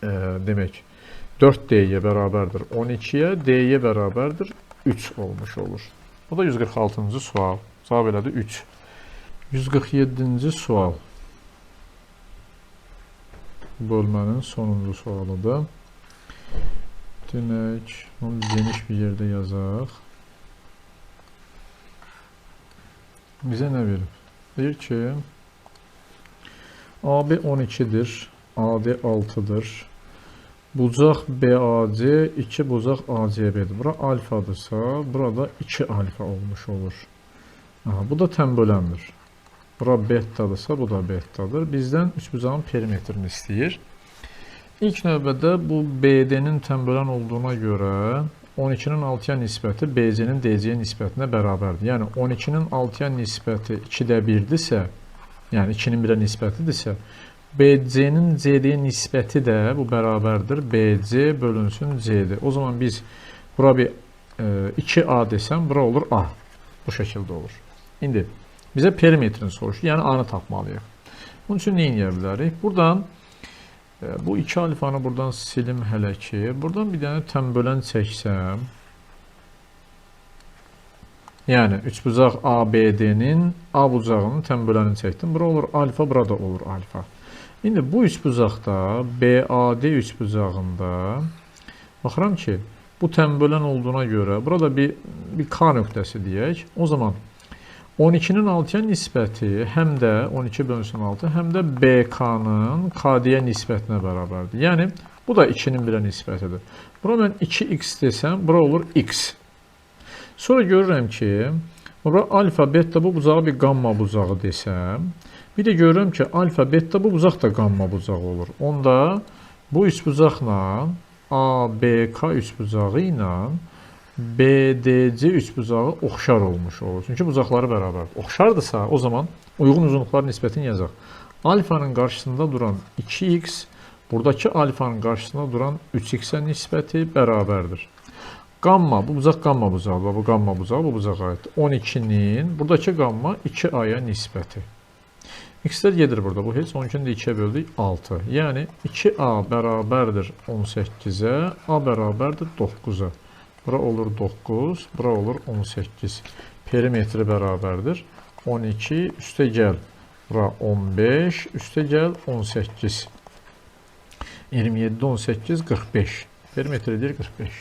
Demək, 4DY bərabərdir 12-yə, DY bərabərdir 3 olmuş olur. Bu da 146-cı sual. Cavab elədi 3. 147-ci sual. Bölmənin sonuncu sualıdır. Demək, onu geniş bir yerdə yazaq. Bizə nə verib? Deyir ki, AB 12-dir, AD 6-dır. Bucaq BAC, 2 bucaq ACB-dir. Bura alfadırsa, burada 2 alfa olmuş olur. Aha, bu da tənböləndir. Bura betadırsa, bu da betadır. Bizdən üçbucağın perimetrini istəyir. İlk növbədə bu BD-nin tənbölən olduğuna görə 12-nin 6-ya nisbəti BC-nin DC-yə nisbətinə bərabərdir. Yəni 12-nin 6-ya nisbəti 2-də 1-dirsə, yəni 2-nin 1-ə nisbətidirsə, BC-nin CD-yə nisbəti də bu bərabərdir. BC bölünsün CD. O zaman biz bura bir 2A desəm, bura olur A. Bu şəkildə olur. İndi bizə perimetrini soruşur. Yəni A-nı tapmalıyıq. Bunun üçün nə edə bilərik? Buradan bu 2 alfanı buradan silim hələ ki. Buradan bir dənə tənbölən çəksəm. Yəni üçbucaq ABD-nin A bucağının tənbölənini çəkdim. Bura olur alfa, burada olur alfa. İndi bu üçbucaqda BAD üçbucağında baxıram ki, bu tənbölən olduğuna görə burada bir K nöqtəsi deyək. O zaman 12-nin 6-ya nisbəti həm də 12 bölünsün 6, həm də BK-nın KD-yə nisbətinə bərabərdir. Yəni, bu da 2-nin 1-ə nisbətidir. Bura mən 2x desəm, bura olur x. Sonra görürəm ki, bura alfa, beta bu bucağı bir gamma bucağı desəm, bir də görürəm ki, alfa, beta bu bucaq da gamma bucağı olur. Onda bu üçbucaqla ABK üçbucağı ilə BDC üçbucağı oxşar olmuş olur. Çünki bucaqları bərabərdir. Oxşardırsa, o zaman uyğun uzunluqlar nisbətini yazaq. Alfanın qarşısında duran 2x, buradakı alfanın qarşısında duran 3x-ə nisbəti bərabərdir. Gamma, bu bucaq gamma bucağı, bu gamma bucağı, bu bucağa aiddir. 12-nin, buradakı gamma 2a-ya nisbəti. X-lər gedir burada, bu heç 12-ni də 2-yə böldük 6. Yəni 2a bərabərdir 18-ə, a bərabərdir 9-a. Bura olur 9, bura olur 18. Perimetri bərabərdir 12, üstə gəl. Bura 15, üstə gəl 18. 27, 18, 45. Perimetri edir 45.